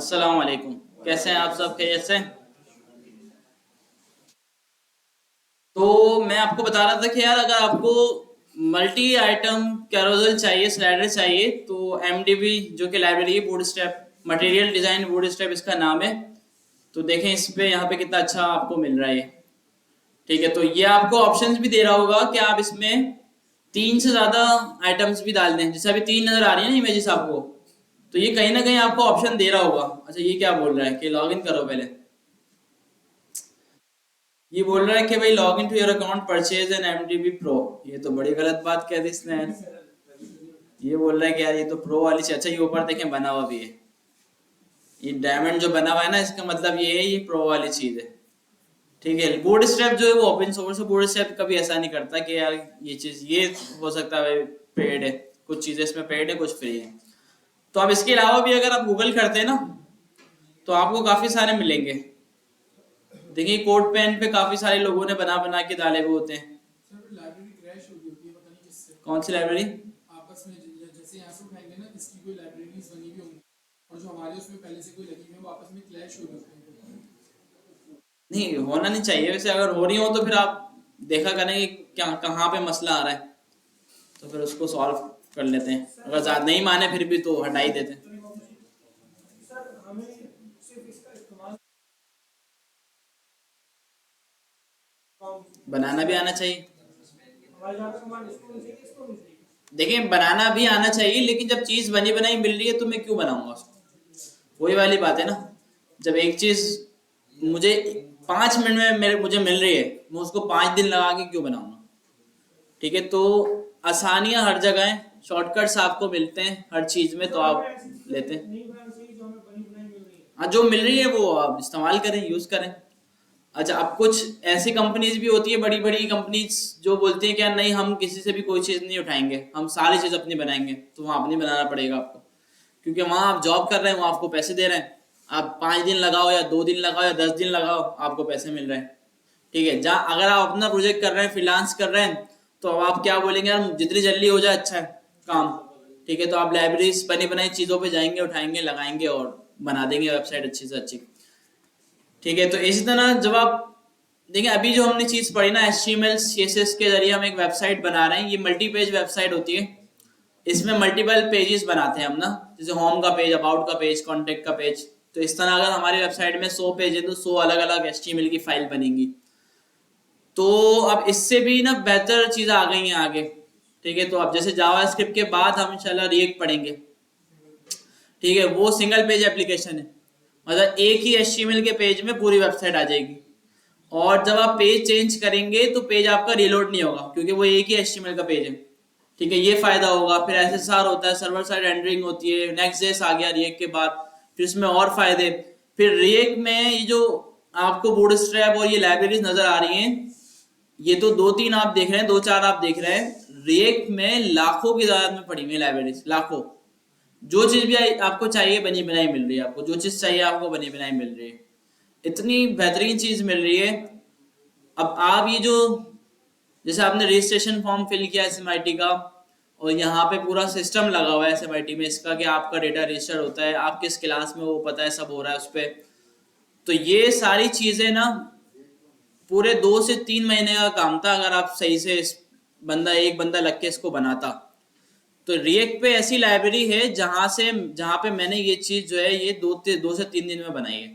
अस्सलाम वालेकुम। कैसे हैं आप सब? खैरियत से? तो मैं आपको बता रहा था कि यार अगर आपको मल्टी आइटम कैरोसेल चाहिए, स्लाइडर चाहिए, तो एमडीबी जो कि library bootstrap material design bootstrap इसका नाम है। तो देखें इस पे यहाँ पे कितना अच्छा आपको मिल रहा है ये। ठीक है, तो ये आपको ऑप्शंस भी दे रहा होगा कि आप इसमें तीन से ज्यादा आइटम्स भी डाल दें। जैसे अभी तीन नजर आ रही है ना इमेजेस आपको, तो ये कहीं ना कहीं आपको ऑप्शन दे रहा होगा। अच्छा, ये क्या बोल रहा है कि लॉग इन करो पहले। ये बोल रहा है कि भाई log in to your account, purchase an MTB pro. ये तो बड़ी गलत बात कह दी इसने यार। ये बोल रहा है कि यार ये तो प्रो वाली चीज। अच्छा, ये ऊपर देखें बना हुआ भी है। ये डायमंड जो बना हुआ है ना, इसका मतलब ये है ये प्रो वाली चीज है। ठीक है, बूट स्ट्रैप जो है वो ओपन सोर्स है। बूट स्ट्रैप कभी ऐसा नहीं करता कि यार ये चीज ये हो सकता है पेड है। कुछ चीजें इसमें पेड है, कुछ फ्री है। तो अब इसके अलावा भी अगर आप गूगल करते हैं ना, तो आपको काफी सारे मिलेंगे। देखिए कोट पेन पे काफी सारे लोगों ने बना बना के डाले हुए होते हैं। सर लाइब्रेरी क्रैश हो गई होती है, पता नहीं किससे। कौन सी लाइब्रेरी? आपस में जैसे यहाँ से उठाएंगे ना, किसकी कोई लाइब्रेरीज बनी हुई होंगी और जो हमारे उसमें पहले से कोई लगी हुई है, वो आपस में क्लैश हो गई होती है। नहीं, होना नहीं चाहिए वैसे। अगर हो रही हो तो फिर आप देखा करें कि क्या कहाँ पे मसला आ रहा है, तो फिर उसको सॉल्व कर लेते हैं। अगर ज्यादा नहीं माने फिर भी तो हटा ही देते हैं। बनाना भी आना चाहिए। देखिए बनाना भी आना चाहिए, लेकिन जब चीज बनी बनाई मिल रही है तो मैं क्यों बनाऊंगा उसको? वही वाली बात है ना। जब एक चीज मुझे 5 मिनट में मुझे मिल रही है, मैं उसको 5 दिन लगा के क्यों बनाऊंगा? ठीक है, तो आसानियां हर जगह हैं, शॉर्टकट्स आपको मिलते हैं हर चीज में, तो आप लेते हैं। हाँ, जो मिल रही है वो आप इस्तेमाल करें, यूज करें। अच्छा, अब कुछ ऐसी कंपनीज भी होती है, बड़ी बड़ी कंपनीज, जो बोलती हैं कि यार नहीं हम किसी से भी कोई चीज नहीं उठाएंगे, हम सारी चीज अपनी बनाएंगे। तो वहाँ अपनी बनाना पड़ेगा आपको, क्योंकि वहां आप जॉब कर रहे हैं, वो आपको पैसे दे रहे हैं। आप 5 दिन लगाओ या 2 दिन लगाओ या 10 दिन लगाओ, आपको पैसे मिल रहे हैं। ठीक है, जहाँ अगर आप अपना प्रोजेक्ट कर रहे हैं, फ्रीलांस कर रहे हैं, तो अब आप क्या बोलेंगे यार जितनी जल्दी हो जाए अच्छा है काम। ठीक है, तो आप लाइब्रेरीज बनी बनाई चीजों पे जाएंगे, उठाएंगे, लगाएंगे और बना देंगे वेबसाइट अच्छी से अच्छी। ठीक है, तो इसी तरह जब आप देखिए अभी जो हमने चीज पढ़ी ना, HTML CSS के जरिए हम एक वेबसाइट बना रहे हैं। ये मल्टी पेज वेबसाइट होती है। इसमें मल्टीपल पेजेस बनाते हैं हम ना, जैसे होम का पेज, अबाउट का पेज, कॉन्टेक्ट का पेज। तो इस तरह अगर हमारी वेबसाइट में 100 पेज है तो 100 अलग अलग HTML की फाइल बनेंगी। तो अब इससे भी ना बेहतर चीजें आ गई हैं आगे। ठीक है, तो अब जैसे जावास्क्रिप्ट के बाद हम इंशाल्लाह रिएक्ट पढ़ेंगे। ठीक है, वो सिंगल पेज एप्लीकेशन है। मतलब एक ही HTML के पेज में पूरी वेबसाइट आ जाएगी। और जब आप पेज चेंज करेंगे तो पेज आपका रिलोड नहीं होगा, क्योंकि वो एक ही HTML का पेज है। ठीक है, ये फायदा होगा। फिर SSR होता है, सर्वर साइड रेंडरिंग होती है। नेक्स्ट.js आ गया रिएक्ट के बाद, फिर इसमें और फायदे। फिर रिएक्ट में ये जो आपको बूटस्ट्रैप और ये लाइब्रेरीज नजर आ रही हैं, ये तो दो तीन आप देख रहे हैं, दो चार आप देख रहे हैं। रिएक्ट में लाखों की तादाद में पड़ी हुई है लाइब्रेरीज, लाखों। जो चीज भी आपको चाहिए बनी बनाई मिल रही है, आपको जो चीज चाहिए आपको बनी बनाई मिल रही है। इतनी बेहतरीन चीज मिल रही है। अब आप ये जो जैसे आपने रजिस्ट्रेशन फॉर्म फिल किया SMIT का, और यहाँ पे पूरा सिस्टम लगा हुआ है SMIT में इसका कि आपका डेटा रजिस्टर होता है, आप किस क्लास में, वो पता है, सब हो रहा है उस पर। तो ये सारी चीजें ना पूरे 2 से 3 महीने का काम था, अगर आप सही से एक बंदा लग के इसको बनाता। तो रिएक्ट पे ऐसी लाइब्रेरी है जहां पे मैंने ये चीज जो है ये 2 से 3 दिन में बनाई है।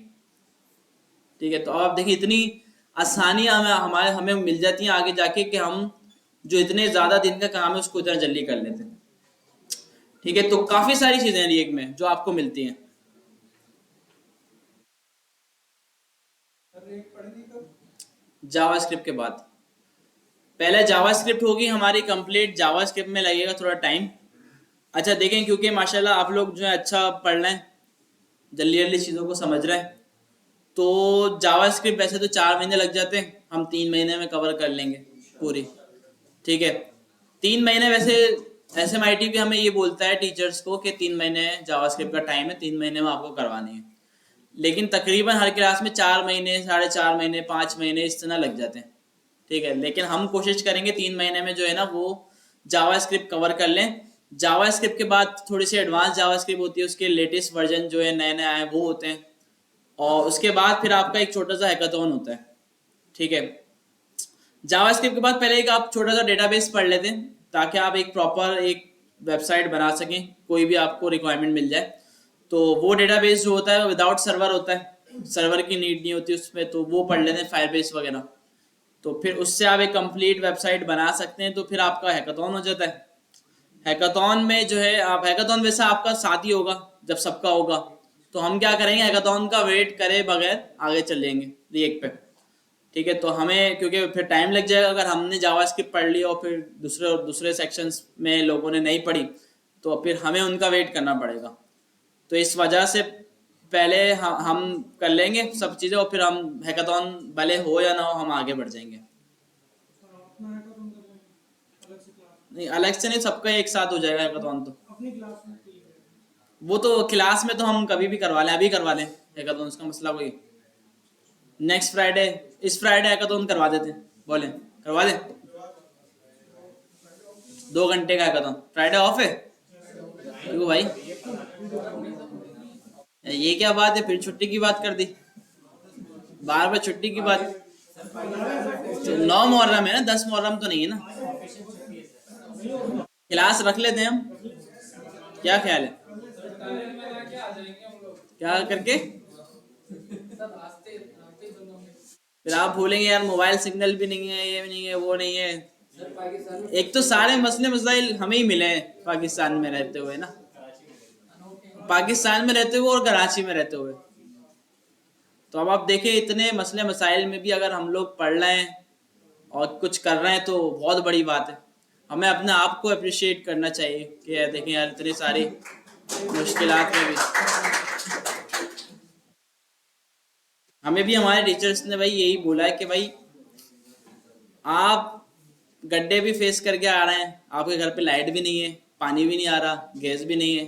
ठीक है, तो अब आप देखिए इतनी आसानी हमें मिल जाती है आगे जाके कि हम जो इतने ज्यादा दिन का काम है उसको इतना जल्दी कर लेते हैं। ठीक है, तो काफी सारी चीजें हैं रिएक्ट में जो आपको मिलती हैं। सर एक पढ़ेंगे कब? जावास्क्रिप्ट के बाद पहले जावास्क्रिप्ट होगी हमारी कंप्लीट। जावास्क्रिप्ट में लगेगा थोड़ा टाइम। अच्छा देखें, क्योंकि माशाल्लाह आप लोग जो है अच्छा पढ़ रहे हैं, जल्दी जल्दी चीज़ों को समझ रहे हैं, तो जावास्क्रिप्ट वैसे तो 4 महीने लग जाते हैं, हम 3 महीने में कवर कर लेंगे पूरी। ठीक है, 3 महीने वैसे SMIT भी हमें ये बोलता है टीचर्स को कि 3 महीने जावास्क्रिप्ट का टाइम है, 3 महीने में आपको करवानी है। लेकिन तकरीबन हर क्लास में 4 महीने, 4.5 महीने, 5 महीने इस तरह लग जाते हैं। ठीक है, लेकिन हम कोशिश करेंगे 3 महीने में जो है ना वो जावास्क्रिप्ट कवर कर लें। जावास्क्रिप्ट के बाद थोड़ी सी एडवांस जावास्क्रिप्ट होती है, उसके लेटेस्ट वर्जन जो है नए नए आए वो होते हैं। और उसके बाद फिर आपका एक छोटा सा हैकाथॉन होता है, ठीक है। जावास्क्रिप्ट के बाद पहले एक आप छोटा सा डेटाबेस पढ़ लेते हैं, ताकि आप एक प्रॉपर एक वेबसाइट बना सकें, कोई भी आपको रिक्वायरमेंट मिल जाए। तो वो डेटाबेस जो होता है विदाउट सर्वर होता है, सर्वर की नीड नहीं होती उसमें, तो वो पढ़ लेते हैं फायरबेस वगैरह। तो फिर उससे आप एक कंप्लीट वेबसाइट बना सकते हैं, तो फिर आपका हैकाथॉन हो जाता है। हैकाथॉन में जो है आप, हैकाथॉन वैसे आपका साथ ही होगा जब सबका होगा। तो हम क्या करेंगे, हैकाथॉन का वेट करे बगैर आगे चल जाएंगे रिएक्ट पे, ठीक है। तो हमें क्योंकि फिर टाइम लग जाएगा, अगर हमने जावास्क्रिप्ट पढ़ ली और फिर दूसरे दूसरे सेक्शंस में लोगों ने नहीं पढ़ी, तो फिर हमें उनका वेट करना पड़ेगा। तो इस वजह से पहले हम कर लेंगे सब चीज़ें, और फिर हम हैकाथॉन भले हो या ना हो हम आगे बढ़ जाएंगे। और अपना हैकाथॉन कर लेंगे अलग से क्लास नहीं अलग से नहीं, सबका एक साथ हो जाएगा हैकाथॉन तो। अपनी क्लास में ठीक है। वो तो क्लास में तो हम कभी भी करवा लें, अभी करवा लें हैकाथॉन, उसका मसला कोई। नेक्स्ट फ्राइडे, इस फ्राइडे हैकाथॉन करवा देते हैं, बोले करवा दें। 2 घंटे का हैकाथॉन, फ्राइडे ऑफ है क्यों भाई? ये क्या बात है, फिर छुट्टी की बात कर दी, बार बार छुट्टी की बात। तो 9 मुहर्रम है ना, 10 मुहर्रम तो नहीं है ना। क्लास रख लेते हैं हम, क्या ख्याल है? क्या करके फिर आप भूलेंगे यार, मोबाइल सिग्नल भी नहीं है, ये भी नहीं है, वो नहीं है। एक तो सारे मसले मसाइल हमें ही मिले हैं पाकिस्तान में रहते हुए ना, पाकिस्तान में रहते हुए और कराची में रहते हुए। तो अब आप देखें, इतने मसले मसाइल में भी अगर हम लोग पढ़ रहे हैं और कुछ कर रहे हैं तो बहुत बड़ी बात है। हमें अपने आप को अप्रिशिएट करना चाहिए कि यार देखें यार, इतनी सारी मुश्किलात में भी हमें भी हमारे टीचर्स ने भाई यही बोला है कि भाई आप गड्ढे भी फेस करके आ रहे हैं, आपके घर पे लाइट भी नहीं है, पानी भी नहीं आ रहा, गैस भी नहीं है,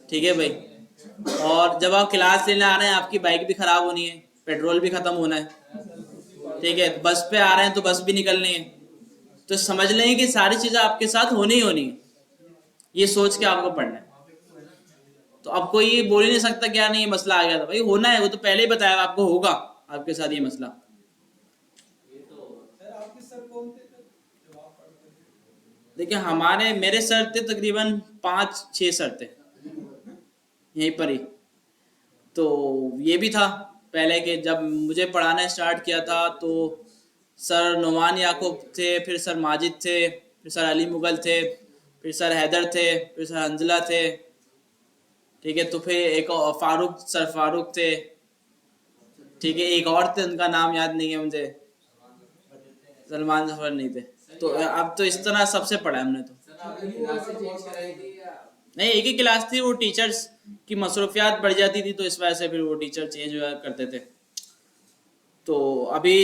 ठीक है भाई। और जब आप क्लास लेने आ रहे हैं आपकी बाइक भी खराब होनी है, पेट्रोल भी खत्म होना है, ठीक है। बस पे आ रहे हैं तो बस भी निकलनी है। तो समझ लें कि सारी चीज़ें आपके साथ होनी ही होनी है, ये सोच के आपको पढ़ना है। तो अब कोई ये बोल ही नहीं सकता क्या नहीं ये मसला आ गया था, भाई होना है, वो तो पहले ही बताया आपको होगा आपके साथ ये मसला। देखिए हमारे, मेरे सर थे तकरीबन 5-6 सर थे यहीं पर ही। तो ये भी था पहले के, जब मुझे पढ़ाना स्टार्ट किया था तो सर नुमान याकूब थे, फिर सर माजिद थे, फिर सर अली मुगल थे, फिर सर हैदर थे, फिर सर हंजला थे, ठीक है। तो फिर एक और फारूक, सर फारूक थे, ठीक है। एक और थे उनका नाम याद नहीं है मुझे, सलमान जफर नहीं थे। तो अब तो इस तरह सबसे पढ़ा है हमने तो। नहीं एक ही क्लास थी, वो टीचर्स की मसरूफियात बढ़ जाती थी तो इस वजह से फिर वो टीचर चेंज हुआ करते थे। तो अभी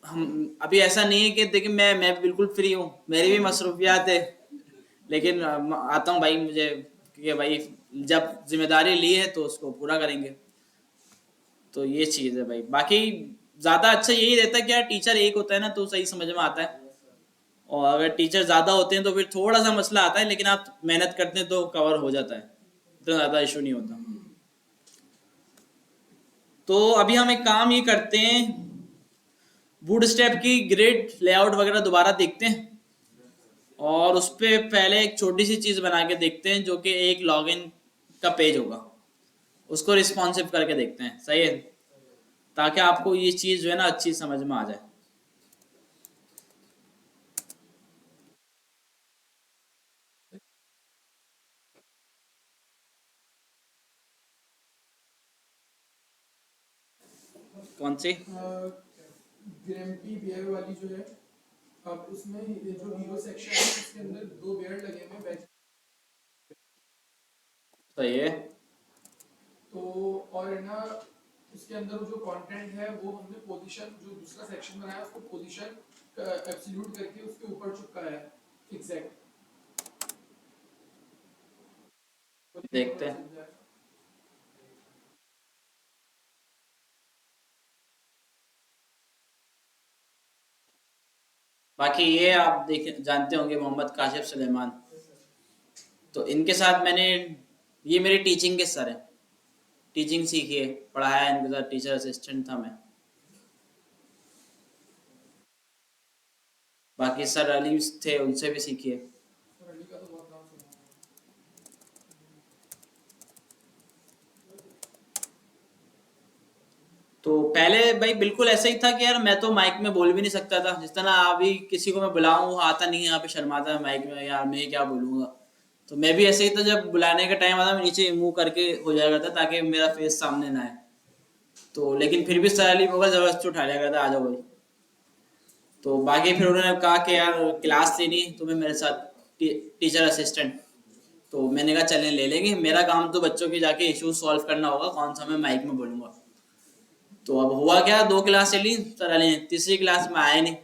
हम, अभी ऐसा नहीं है कि देखिए मैं बिल्कुल फ्री हूँ, मेरी भी मसरूफियात है, लेकिन आता हूँ भाई मुझे, क्योंकि भाई जब जिम्मेदारी ली है तो उसको पूरा करेंगे। तो ये चीज़ है भाई, बाकी ज़्यादा अच्छा यही रहता है कि यार टीचर एक होता है ना तो सही समझ में आता है, और अगर टीचर ज़्यादा होते हैं तो फिर थोड़ा सा मसला आता है, लेकिन आप मेहनत करते हैं तो कवर हो जाता है, इतना ज़्यादा इशू नहीं होता। तो अभी हम एक काम ये करते हैं, बूटस्ट्रैप की ग्रिड लेआउट वगैरह दोबारा देखते हैं, और उस पर पहले एक छोटी सी चीज़ बना के देखते हैं जो कि एक लॉगिन का पेज होगा, उसको रिस्पॉन्सिव करके देखते हैं, सही है, ताकि आपको ये चीज़ जो है ना अच्छी समझ में आ जाए। कौन सी? ग्रेम्पी बियर वाली जो है, अब उसमें ये जो हीरो सेक्शन है उसके अंदर 2 बियर लगे हुए हैं वेज। सही है। तो और है ना, उसके अंदर जो कंटेंट है वो हमने पोजीशन, जो दूसरा सेक्शन बनाया उसको पोजीशन एब्सोल्यूट करके उसके ऊपर चिपकाया है एग्जैक्ट। देखते हैं। बाकी ये आप देख जानते होंगे मोहम्मद काशिफ सुलेमान, तो इनके साथ मैंने, ये मेरे टीचिंग के सर हैं, टीचिंग सीखी है, पढ़ाया है इनके साथ, टीचर असिस्टेंट था मैं। बाकी सर अली थे, उनसे भी सीखी है। सर अली का तो बहुत नाम सुना है। तो पहले भाई बिल्कुल ऐसा ही था कि यार मैं तो माइक में बोल भी नहीं सकता था, जिस तरह अभी किसी को मैं बुलाऊं वो आता नहीं है यहाँ पे, शर्माता है माइक में, यार मैं क्या बोलूंगा। तो मैं भी ऐसे ही था, जब बुलाने का टाइम आता मैं नीचे मुंह करके हो जाया करता ताकि मेरा फेस सामने ना आए। तो लेकिन फिर भी सर अली होगा जबरदस्ती उठा लिया करता, आ जाओ भाई। तो बाकी फिर उन्होंने कहा कि यार क्लास लेनी तुम्हें मेरे साथ, टीचर असिस्टेंट। तो मैंने कहा चलें ले लेंगे, मेरा काम तो बच्चों के जाके इश्यूज सॉल्व करना होगा, कौन सा मैं माइक में बोलूंगा। तो अब हुआ क्या, 2 क्लास चली सर अली, तीसरी क्लास में आए नहीं।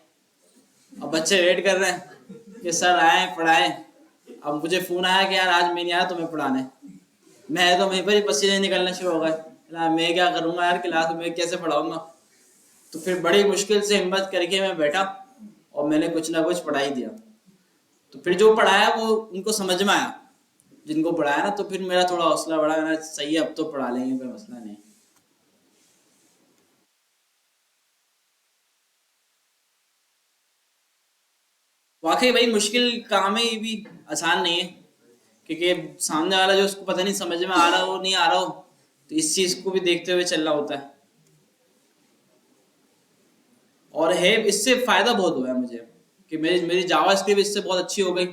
अब बच्चे वेट कर रहे हैं कि सर आए पढ़ाए। अब मुझे फोन आया कि यार आज मैं नहीं आया तुम्हें पढ़ाने। मैं तो वहीं पर ही पसीने निकलना शुरू हो गए, यार मैं क्या करूंगा यार, क्लास में कैसे पढ़ाऊंगा। तो फिर बड़ी मुश्किल से हिम्मत करके मैं बैठा और मैंने कुछ ना कुछ पढ़ा ही दिया। तो फिर जो पढ़ाया वो उनको समझ में आया, जिनको पढ़ाया ना, तो फिर मेरा थोड़ा हौसला बढ़ा, मैंने सही है अब तो पढ़ा लेंगे, कोई मसला नहीं। वाकई भाई मुश्किल काम है ये भी, आसान नहीं है। क्योंकि सामने वाला जो उसको पता नहीं समझ में आ रहा हो नहीं आ रहा हो, तो इस चीज को भी देखते हुए चलना होता है। और है इससे फायदा बहुत हुआ है मुझे, कि मेरी मेरी जावा स्क्रिप्ट इससे बहुत अच्छी हो गई।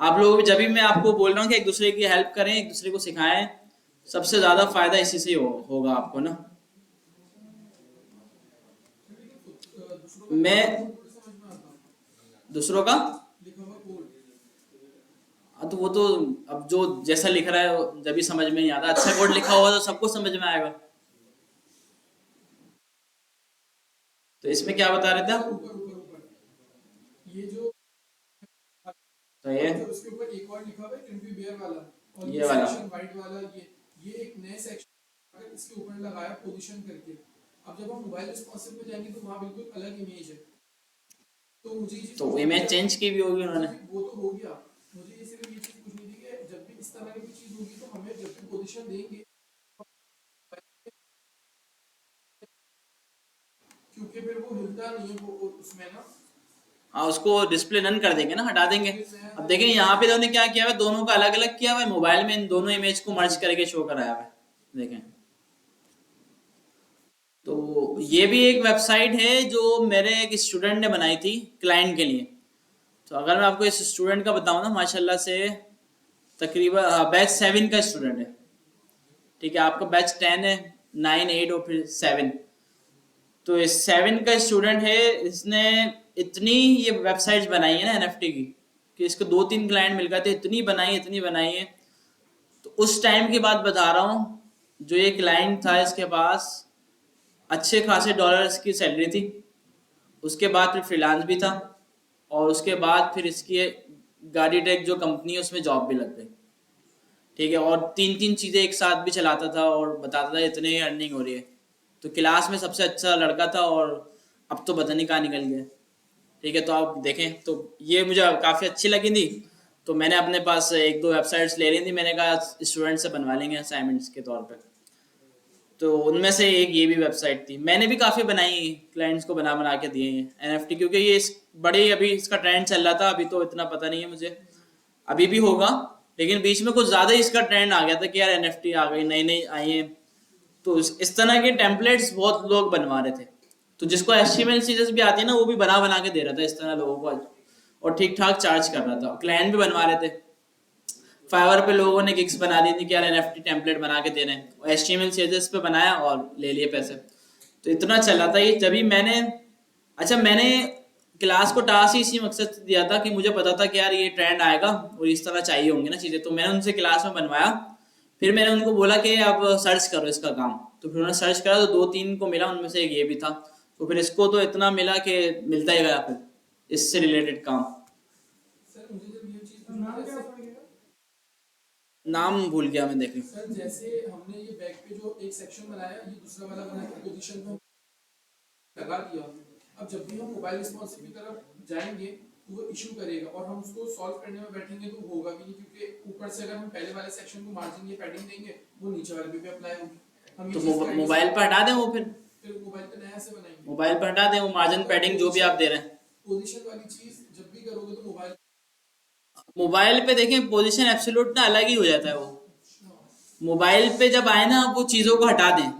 आप लोग भी, जब भी मैं आपको बोल रहा हूँ कि एक दूसरे की हेल्प करें, एक दूसरे को सिखाएं, सबसे ज्यादा फायदा इसी से ही होगा आपको ना। दूसरों का लिखा मैं हुआ कोड थोड़ी समझ में आता है। दूसरों का, लिखा हुआ कोड। हाँ तो वो तो अब जो जैसा लिख रहा है वो जब भी समझ में नहीं आता, अच्छा कोड लिखा हुआ तो सबको समझ में आएगा। तो इसमें क्या बता रहे थे ऊपर आप? ऊपर ऊपर ऊपर ये जो, तो ये और जो उसके ऊपर एक और लिखा हुआ है कैन बी बेयर वाला, और ये ये वाला, सेक्शन वाइट वाला, ये एक नए सेक्शन अगर इसके ऊपर लगाया पोजीशन करके। अब जब हम मोबाइल रिस्पॉन्सिव में जाएंगे तो वहाँ बिल्कुल अलग इमेज है। तो मुझे ये चीज तो पूछनी थी इमेज जब, चेंज की भी होगी उन्होंने। नहीं वो तो हो गया। मुझे ये सिर्फ ये चीज पूछनी थी कि जब भी इस तरह की कोई चीज होगी तो हमें जब भी पोजीशन देंगे, क्योंकि फिर वो हिलता नहीं है वो उसमें ना। हाँ उसको डिस्प्ले नन कर देंगे ना, हटा तो देंगे। फिर मैं अब ना देखें ये यहाँ पे उन्होंने क्या किया हुआ है, दोनों का अलग अलग किया हुआ है, मोबाइल में इन दोनों इमेज को मर्ज करके शो कराया हुआ है। देखें, तो ये भी एक वेबसाइट है जो मेरे एक स्टूडेंट ने बनाई थी क्लाइंट के लिए। तो अगर मैं आपको इस स्टूडेंट का बताऊं ना, माशाल्लाह से तकरीबन बैच 7 का स्टूडेंट है। ठीक है, आपका बैच 10 है, 9, 8 और फिर 7। तो इस 7 का स्टूडेंट है, इसने इतनी ये वेबसाइट्स बनाई है ना एनएफटी की, कि इसको 2-3 क्लाइंट मिल गए थे, इतनी बनाई है। तो उस टाइम की बात बता रहा हूँ, जो ये क्लाइंट था इसके पास अच्छे खासे डॉलर्स की सैलरी थी। उसके बाद फिर फ्रीलांस भी था, और उसके बाद फिर इसकी गाड़ी टेक जो कंपनी है उसमें जॉब भी लग गई। ठीक है, और 3-3 चीज़ें एक साथ भी चलाता था और बताता था इतने ही अर्निंग हो रही है। तो क्लास में सबसे अच्छा लड़का था, और अब तो पता नहीं कहाँ निकल गया। ठीक है, तो आप देखें, तो ये मुझे काफ़ी अच्छी लगी थी। तो मैंने अपने पास 1-2 वेबसाइट्स ले ली थी, मैंने कहा स्टूडेंट से बनवा लेंगे असाइनमेंट्स के तौर पे। तो उनमें से एक ये भी वेबसाइट थी, मैंने भी काफ़ी बनाई, क्लाइंट्स को बना बना के दिए हैं एनएफटी, क्योंकि ये इस बड़े अभी इसका ट्रेंड चल रहा था, अभी तो इतना पता नहीं है मुझे, अभी भी होगा। लेकिन बीच में कुछ ज़्यादा ही इसका ट्रेंड आ गया था कि यार एनएफटी आ गई, नई नई आई है। तो इस तरह के टेम्पलेट्स बहुत लोग बनवा रहे थे। तो जिसको एचटीएमएल सीरीज भी आती है ना, वो भी बना बना के दे रहा था इस तरह लोगों को, और ठीक ठाक चार्ज कर रहा था, क्लाइंट भी बनवा रहे थे। फाइवर पे लोगों ने गिग्स बना दी थी कि यार एनएफटी टेम्पलेट बना के दे रहे हैं, और एचटीएमएल सीरीज पे बनाया और ले लिए पैसे। तो इतना चला था ये, जब मैंने, अच्छा मैंने क्लास को टास्क ही इसी मकसद से दिया था कि मुझे पता था कि यार ये ट्रेंड आएगा और इस तरह चाहिए होंगे ना चीज़ें, तो मैंने उनसे क्लास में बनवाया। फिर मैंने उनको बोला कि आप सर्च करो इसका काम। तो फिर उन्होंने सर्च करा तो 2-3 को मिला, उनमें से एक ये भी था। तो फिर इसको तो इतना मिला कि मिलता ही गया फिर इससे रिलेटेड काम। सर मुझे जब ये चीज पूछना है, नाम भूल गया मैं, देख लूँ। सर जैसे हमने ये बैक पे जो एक सेक्शन बनाया, ये दूसरा वाला बना के पोजीशन पे लगा दिया। अब जब भी हम मोबाइल रिस्पॉन्सिव की तरफ जाएंगे तो वो इशू करेगा और हम उसको सॉल्व करने में बैठेंगे तो होगा भी नहीं, क्योंकि ऊपर से अगर हम पहले वाले सेक्शन को मार्जिन या पैडिंग देंगे वो नीचे वाले पे भी अप्लाई होगी। हम तो ये चीज कर नहीं मोबाइल सकते। पर हटा दें वो, फिर मोबाइल पे नया से बनाएंगे। मोबाइल पर हटा दें वो मार्जिन पैडिंग जो भी आप दे रहे हैं। पोजीशन वाली चीज जब भी करोगे तो मोबाइल पे देखें पोजीशन एब्सोल्यूट ना अलग ही हो जाता है वो। मोबाइल पे जब आए ना वो चीज़ों को हटा दें,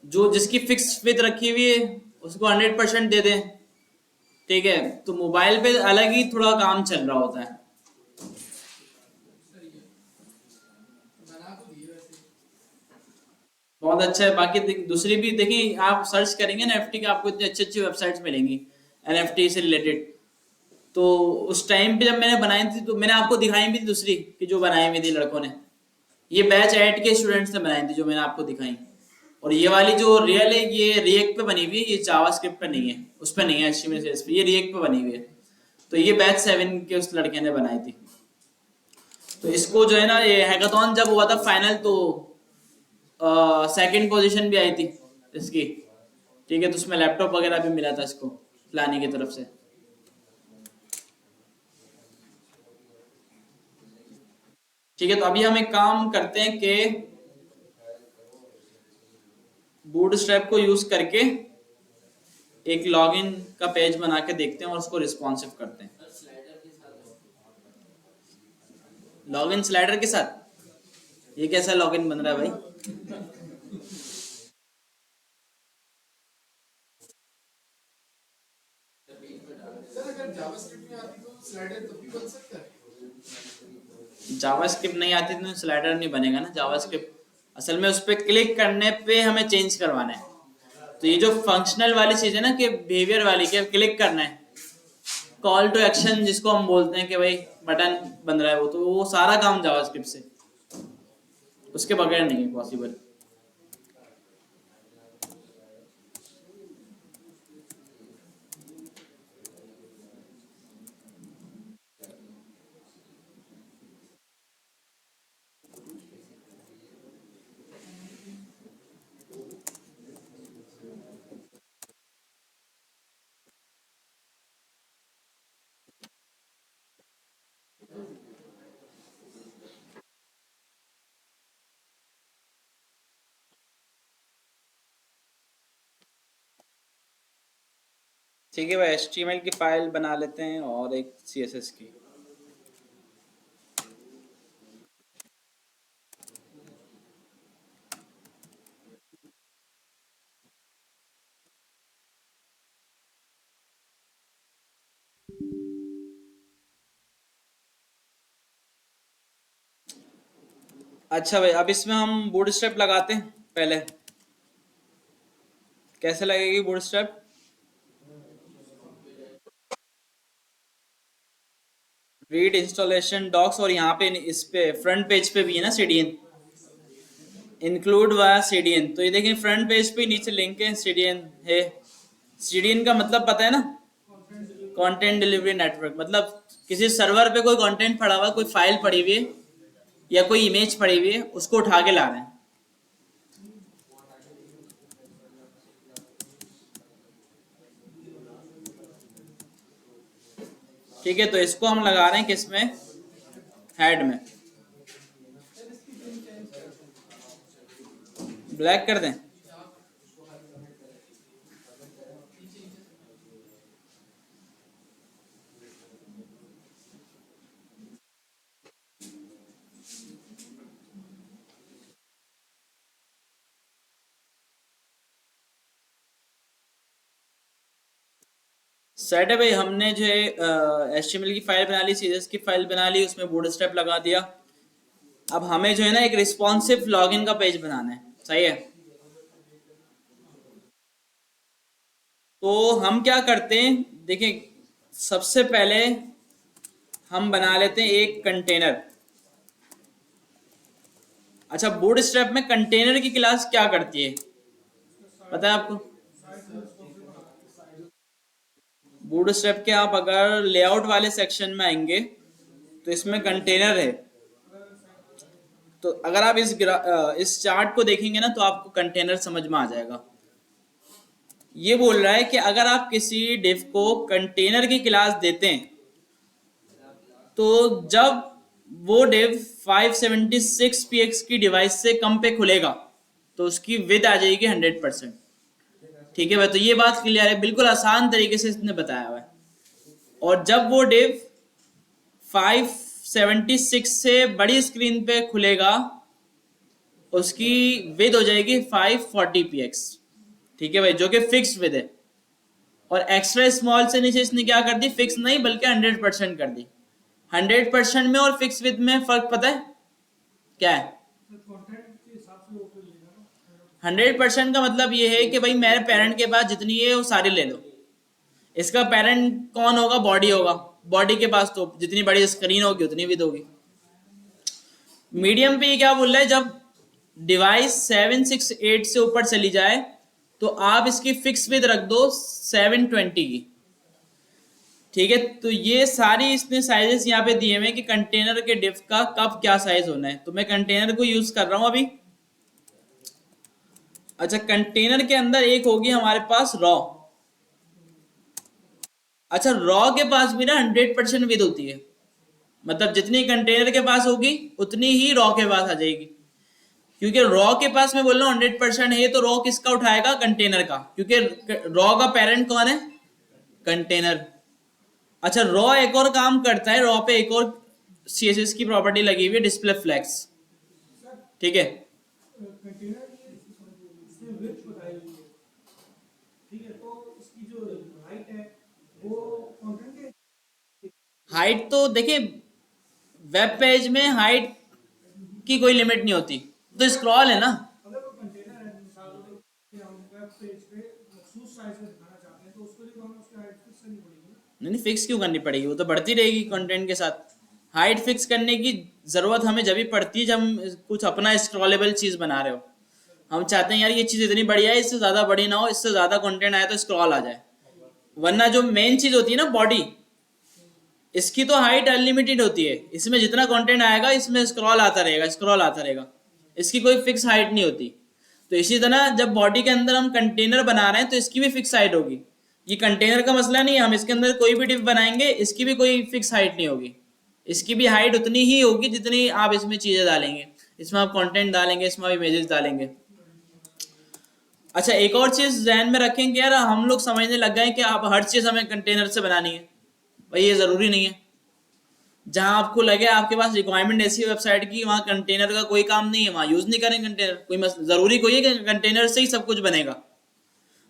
जो जिसकी फिक्स विथ रखी हुई है उसको 100% दे दें, ठीक है। तो मोबाइल पे अलग ही थोड़ा काम चल रहा होता है। बना तो दिए वैसे। बहुत अच्छा है। बाकी दूसरी भी देखिए, आप सर्च करेंगे ना एफटी के, आपको इतनी अच्छी अच्छी वेबसाइट्स मिलेंगी एनएफटी से रिलेटेड। तो उस टाइम पे जब मैंने बनाई थी तो मैंने आपको दिखाई भी थी दूसरी कि जो बनाई हुई थी लड़कों ने, ये बैच ऐड के स्टूडेंट्स ने बनाई थी जो मैंने आपको दिखाई। और ये वाली जो रियल है ये रिएक्ट पे बनी हुई है, ये जावास्क्रिप्ट पे नहीं है, उस पे नहीं है HTML पे, ये रिएक्ट पे बनी हुई है। तो ये बैच 7 के उस लड़के ने बनाई थी। तो इसको जो है ना, ये हैकाथॉन जब हुआ था फाइनल, तो सेकंड पोजीशन भी आई थी इसकी, ठीक है। तो उसमें लैपटॉप वगैरह भी मिला था इसको प्लानिंग की तरफ से। ठीक है, तो अभी हम एक काम करते हैं कि बूटस्ट्रैप को यूज करके एक लॉगिन का पेज बना के देखते हैं और उसको रिस्पॉन्सिव करते हैं। लॉगिन स्लाइडर के साथ ये कैसा लॉगिन बन रहा है भाई? सर अगर जावास्क्रिप्ट में आती तो स्लाइडर तब भी बन सकता है। जावास्क्रिप्ट नहीं आती तो स्लाइडर नहीं बनेगा ना। जावास्क्रिप्ट असल में उस पर क्लिक करने पे हमें चेंज करवाना है। तो ये जो फंक्शनल वाली चीज है ना, कि बिहेवियर वाली, कि क्लिक करना है, कॉल टू एक्शन जिसको हम बोलते हैं कि भाई बटन बन रहा है, वो तो वो सारा काम जावास्क्रिप्ट से, उसके बगैर नहीं है पॉसिबल। ठीक है भाई, HTML की फाइल बना लेते हैं और एक CSS की। अच्छा भाई, अब इसमें हम बूटस्ट्रैप लगाते हैं पहले। कैसे लगेगी बूटस्ट्रैप? रीड इंस्टॉलेशन डॉक्स, और यहाँ पे इस पे फ्रंट पेज पे भी है ना CDN, इंक्लूड वाया CDN। तो ये देखें फ्रंट पेज पे नीचे लिंक है, CDN है। CDN का मतलब पता है ना? Content delivery network. मतलब किसी सर्वर पे कोई कंटेंट पड़ा हुआ है, कोई फाइल पड़ी हुई है या कोई इमेज पड़ी हुई है, उसको उठा के ला रहे हैं। ठीक है, तो इसको हम लगा रहे हैं किसमें? हेड में। ब्लैक कर दें? सेट है भाई, हमने जो है HTML की फाइल बना ली, CSS की फाइल बना ली, उसमें बूटस्ट्रैप लगा दिया। अब हमें जो है ना एक रिस्पॉन्सिव लॉगिन का पेज बनाना है, सही है। तो हम क्या करते हैं, देखिए सबसे पहले हम बना लेते हैं एक कंटेनर। अच्छा, बूटस्ट्रैप में कंटेनर की क्लास क्या करती है पता है आपको? बूटस्ट्रैप के आप अगर लेआउट वाले सेक्शन में आएंगे तो इसमें कंटेनर है। तो अगर आप इस चार्ट को देखेंगे ना तो आपको कंटेनर समझ में आ जाएगा। ये बोल रहा है कि अगर आप किसी डिव को कंटेनर की क्लास देते हैं तो जब वो डिव 576 px की डिवाइस से कम पे खुलेगा तो उसकी विद आ जाएगी 100%। ठीक है भाई, तो ये बात क्लियर है, बिल्कुल आसान तरीके से इसने बताया हुआ है। और जब वो डिव 576 से बड़ी स्क्रीन पे खुलेगा उसकी विद हो जाएगी 540 px। ठीक है भाई, जो कि फिक्स विद है। और एक्स्ट्रा स्मॉल से नीचे इसने क्या कर दी, फिक्स नहीं बल्कि 100% कर दी। 100% में और फिक्स विद में फर्क पता है क्या है? 100% का मतलब ये है कि भाई मेरे पेरेंट के पास जितनी है वो सारी ले लो। इसका पेरेंट कौन होगा? बॉडी होगा। बॉडी के पास तो जितनी बड़ी स्क्रीन होगी उतनी विद होगी। मीडियम पे ये क्या बोल रहा है, जब डिवाइस 768 से ऊपर चली जाए तो आप इसकी फिक्स विद रख दो 720 की। ठीक है, तो ये सारी इसने साइजेस यहाँ पे दिए हुए हैं कि कंटेनर के डिव का कब क्या साइज होना है। तो मैं कंटेनर को यूज कर रहा हूं अभी। अच्छा, कंटेनर के अंदर एक होगी हमारे पास रॉ। अच्छा, रॉ के पास भी ना 100% विद होती है, मतलब जितनी कंटेनर के पास होगी उतनी ही रॉ के पास आ जाएगी। क्योंकि रॉ के पास मैं बोल रहा हूँ 100% है, तो रॉ किसका उठाएगा? कंटेनर का, क्योंकि रॉ का पेरेंट कौन है? कंटेनर। अच्छा, रॉ एक और काम करता है, रॉ पे एक और CSS की प्रॉपर्टी लगी हुई है, डिस्प्ले फ्लेक्स। ठीक है, कंटेनर की इसमें विड्थ बताई हुई है, ठीक है, तो इसकी जो हाइट है वो कंटेंट के हाइट तो देखिए वेब पेज में हाइट की कोई लिमिट नहीं होती, तो स्क्रॉल है ना। अगर वो कंटेनर है मिसाल के हम वेब पेज पे मखसूस साइज में दिखाना चाहते हैं तो उसके लिए तो हमें उसकी हाइट फिक्स करनी पड़ेगी ना। नहीं, फिक्स क्यों करनी पड़ेगी? वो तो बढ़ती रहेगी कंटेंट के साथ। हाइट फिक्स करने की जरूरत हमें जब भी पड़ती है जब हम कुछ अपना स्क्रॉलेबल चीज बना रहे हो। हम चाहते हैं यार ये चीज इतनी बढ़िया है, इससे ज्यादा बड़ी ना हो, इससे ज्यादा कंटेंट आए तो स्क्रॉल आ जाए। वरना जो मेन चीज होती है ना बॉडी, इसकी तो हाइट अनलिमिटेड होती है, इसमें जितना कंटेंट आएगा इसमें स्क्रॉल आता रहेगा, स्क्रॉल आता रहेगा, इसकी कोई फिक्स हाइट नहीं होती। तो इसी तरह जब बॉडी के अंदर हम कंटेनर बना रहे हैं तो इसकी भी फिक्स हाइट होगी। ये कंटेनर का मसला नहीं है, हम इसके अंदर कोई भी डिव बनाएंगे इसकी भी कोई फिक्स हाइट नहीं होगी, इसकी भी हाइट उतनी ही होगी जितनी आप इसमें चीजें डालेंगे, इसमें आप कंटेंट डालेंगे, इसमें आप इमेजेस डालेंगे। अच्छा, एक और चीज ध्यान में रखें कि यार हम लोग समझने लग गए कि आप हर चीज हमें कंटेनर से बनानी है। भाई ये जरूरी नहीं है। जहां आपको लगे आपके पास रिक्वायरमेंट ऐसी वेबसाइट की वहां कंटेनर का कोई काम नहीं है, वहां यूज नहीं करें कंटेनर। जरूरी कोई है कि कंटेनर से ही सब कुछ बनेगा।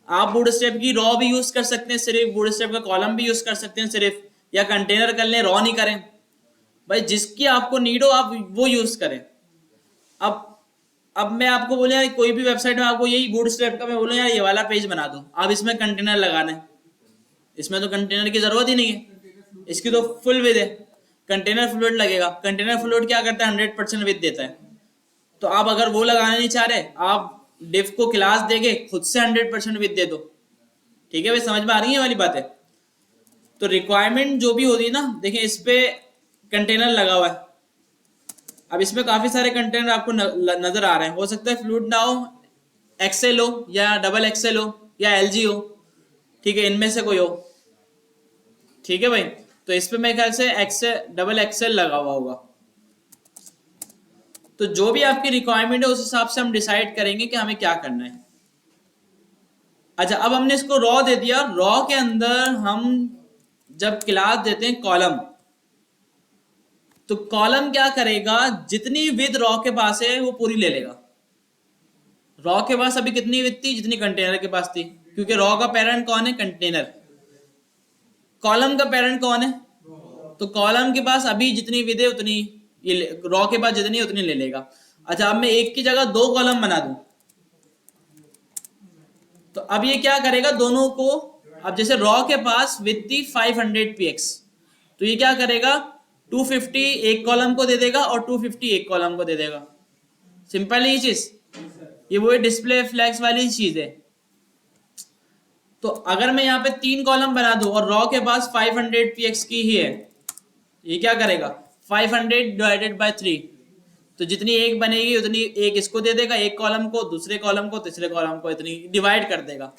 आप बूटस्ट्रैप की रॉ भी यूज कर सकते हैं सिर्फ, बूटस्ट्रैप का कॉलम भी यूज कर सकते हैं सिर्फ, या कंटेनर कर लें, रॉ नहीं करें। भाई जिसकी आपको नीड हो आप वो यूज करें। अब मैं आपको बोले यार कोई भी वेबसाइट में आपको यही बूटस्ट्रैप का मैं बोलूं यार ये वाला पेज बना दो, आप इसमें कंटेनर लगा दें, इसमें तो कंटेनर की जरूरत ही नहीं है, इसकी तो फुल विद है। कंटेनर फ्लोट लगेगा, कंटेनर फ्लोट क्या करता है? 100% विद देता है। तो आप अगर वो लगाना नहीं चाह रहे, आप डिव को क्लास देके खुद से 100% विद दे दो। ठीक है भाई, समझ में आ रही है वाली बातें? तो रिक्वायरमेंट जो भी होती है ना, देखिए इस पे कंटेनर लगा हुआ है। अब इसमें काफी सारे कंटेनर आपको नजर आ रहे हैं, हो सकता है फ्लूट ना हो, एक्सेल हो या डबल एक्सेल हो या LG हो। ठीक है, इनमें से कोई हो। ठीक है भाई, तो इस पे मेरे ख्याल से एक्सेल, डबल एक्सेल लगा हुआ होगा। तो जो भी आपकी रिक्वायरमेंट है उस हिसाब से हम डिसाइड करेंगे कि हमें क्या करना है। अच्छा, अब हमने इसको रॉ दे दिया। रॉ के अंदर हम जब क्लास देते हैं कॉलम, तो कॉलम क्या करेगा? जितनी विद रॉ के पास है वो पूरी ले लेगा। रॉ के पास अभी कितनी विद थी? जितनी कंटेनर के पास थी, क्योंकि रॉ का पेरेंट कौन है? कंटेनर। कॉलम का पेरेंट कौन है? तो कॉलम के पास अभी जितनी विद है उतनी ये रॉ के पास जितनी उतनी ले लेगा। अच्छा, अब मैं एक की जगह दो कॉलम बना दूं तो अब ये क्या करेगा? दोनों को, अब जैसे रॉ के पास विद थी 500 px, तो ये क्या करेगा? 250 एक कॉलम को दे देगा और 250 एक कॉलम को दे देगा। सिंपल है ये चीज, ये वही डिस्प्ले फ्लैग्स वाली चीज है। तो अगर मैं यहाँ पे 3 कॉलम बना दूं और रॉ के पास 500 px की ही है, ये क्या करेगा? 500 डिवाइडेड बाय 3, तो जितनी एक बनेगी उतनी एक इसको दे देगा, एक कॉलम को, दूसरे कॉलम को, तीसरे कॉलम को, इतनी डिवाइड कर देगा।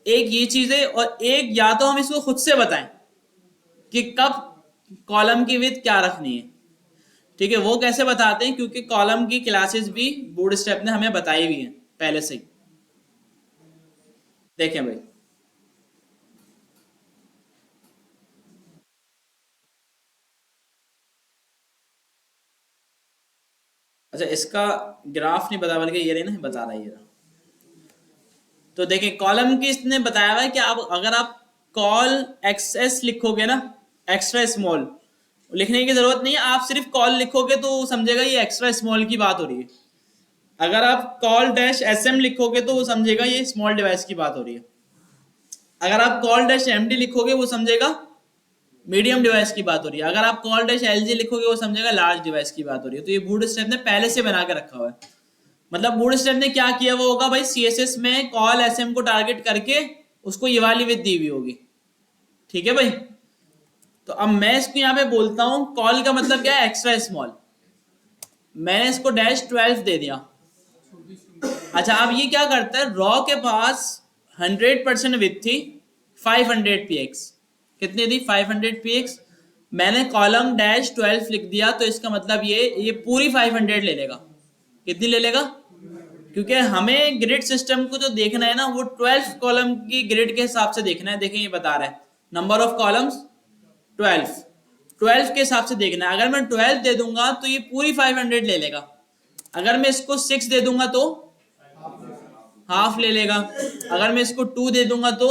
एक ये चीज है, और एक या तो हम इसको खुद से बताएं कि कब कॉलम की विड्थ क्या रखनी है। ठीक है, वो कैसे बताते हैं, क्योंकि कॉलम की क्लासेस भी बूटस्ट्रैप ने हमें बताई हुई हैं पहले से ही। देखें भाई, अच्छा इसका ग्राफ नहीं बता, बल्कि ये रही ना, बता रहा है ये रहा। तो देखिए कॉलम की इसने बताया हुआ है कि आप अगर आप कॉल एक्सएस लिखोगे ना, एक्स्ट्रा स्मॉल, लिखने की जरूरत नहीं है, आप सिर्फ कॉल लिखोगे तो वो समझेगा ये एक्स्ट्रा स्मॉल की बात हो रही है। अगर आप कॉल डैश एसएम लिखोगे तो वो समझेगा ये स्मॉल डिवाइस की बात हो रही है। अगर आप कॉल डैश एमडी लिखोगे वो समझेगा मीडियम डिवाइस की बात हो रही है। अगर आप कॉल डैश एलजी लिखोगे वो समझेगा लार्ज डिवाइस की बात हो रही है। तो ये बूटस्ट्रैप ने पहले से बना के रखा हुआ है। मतलब बूटस्ट्रैप ने क्या किया वो होगा भाई, सीएसएस में कॉल एसएम को टारगेट करके उसको ये वाली विड्थ दी हुई होगी। ठीक है भाई, तो अब मैं इसको यहाँ पे बोलता हूँ कॉल का मतलब क्या है, एक्स्ट्रा स्मॉल। मैंने इसको डैश 12 दे दिया। अच्छा अब ये क्या करता है, रॉ के पास 100% विड्थ थी 500 px, कितनी थी 500 px। मैंने कॉलम डैश 12 लिख दिया, तो इसका मतलब ये पूरी 500 ले लेगा। कितनी ले लेगा, क्योंकि हमें ग्रिड सिस्टम को जो देखना है ना वो 12 कॉलम की ग्रिड के हिसाब से देखना है। देखें ये बता रहा है नंबर ऑफ कॉलम्स 12 के हिसाब से देखना है। अगर मैं 12 दे दूंगा तो ये पूरी 500 ले लेगा। अगर मैं इसको 6 दे दूंगा तो हाफ ले लेगा। अगर मैं इसको 2 दे दूंगा तो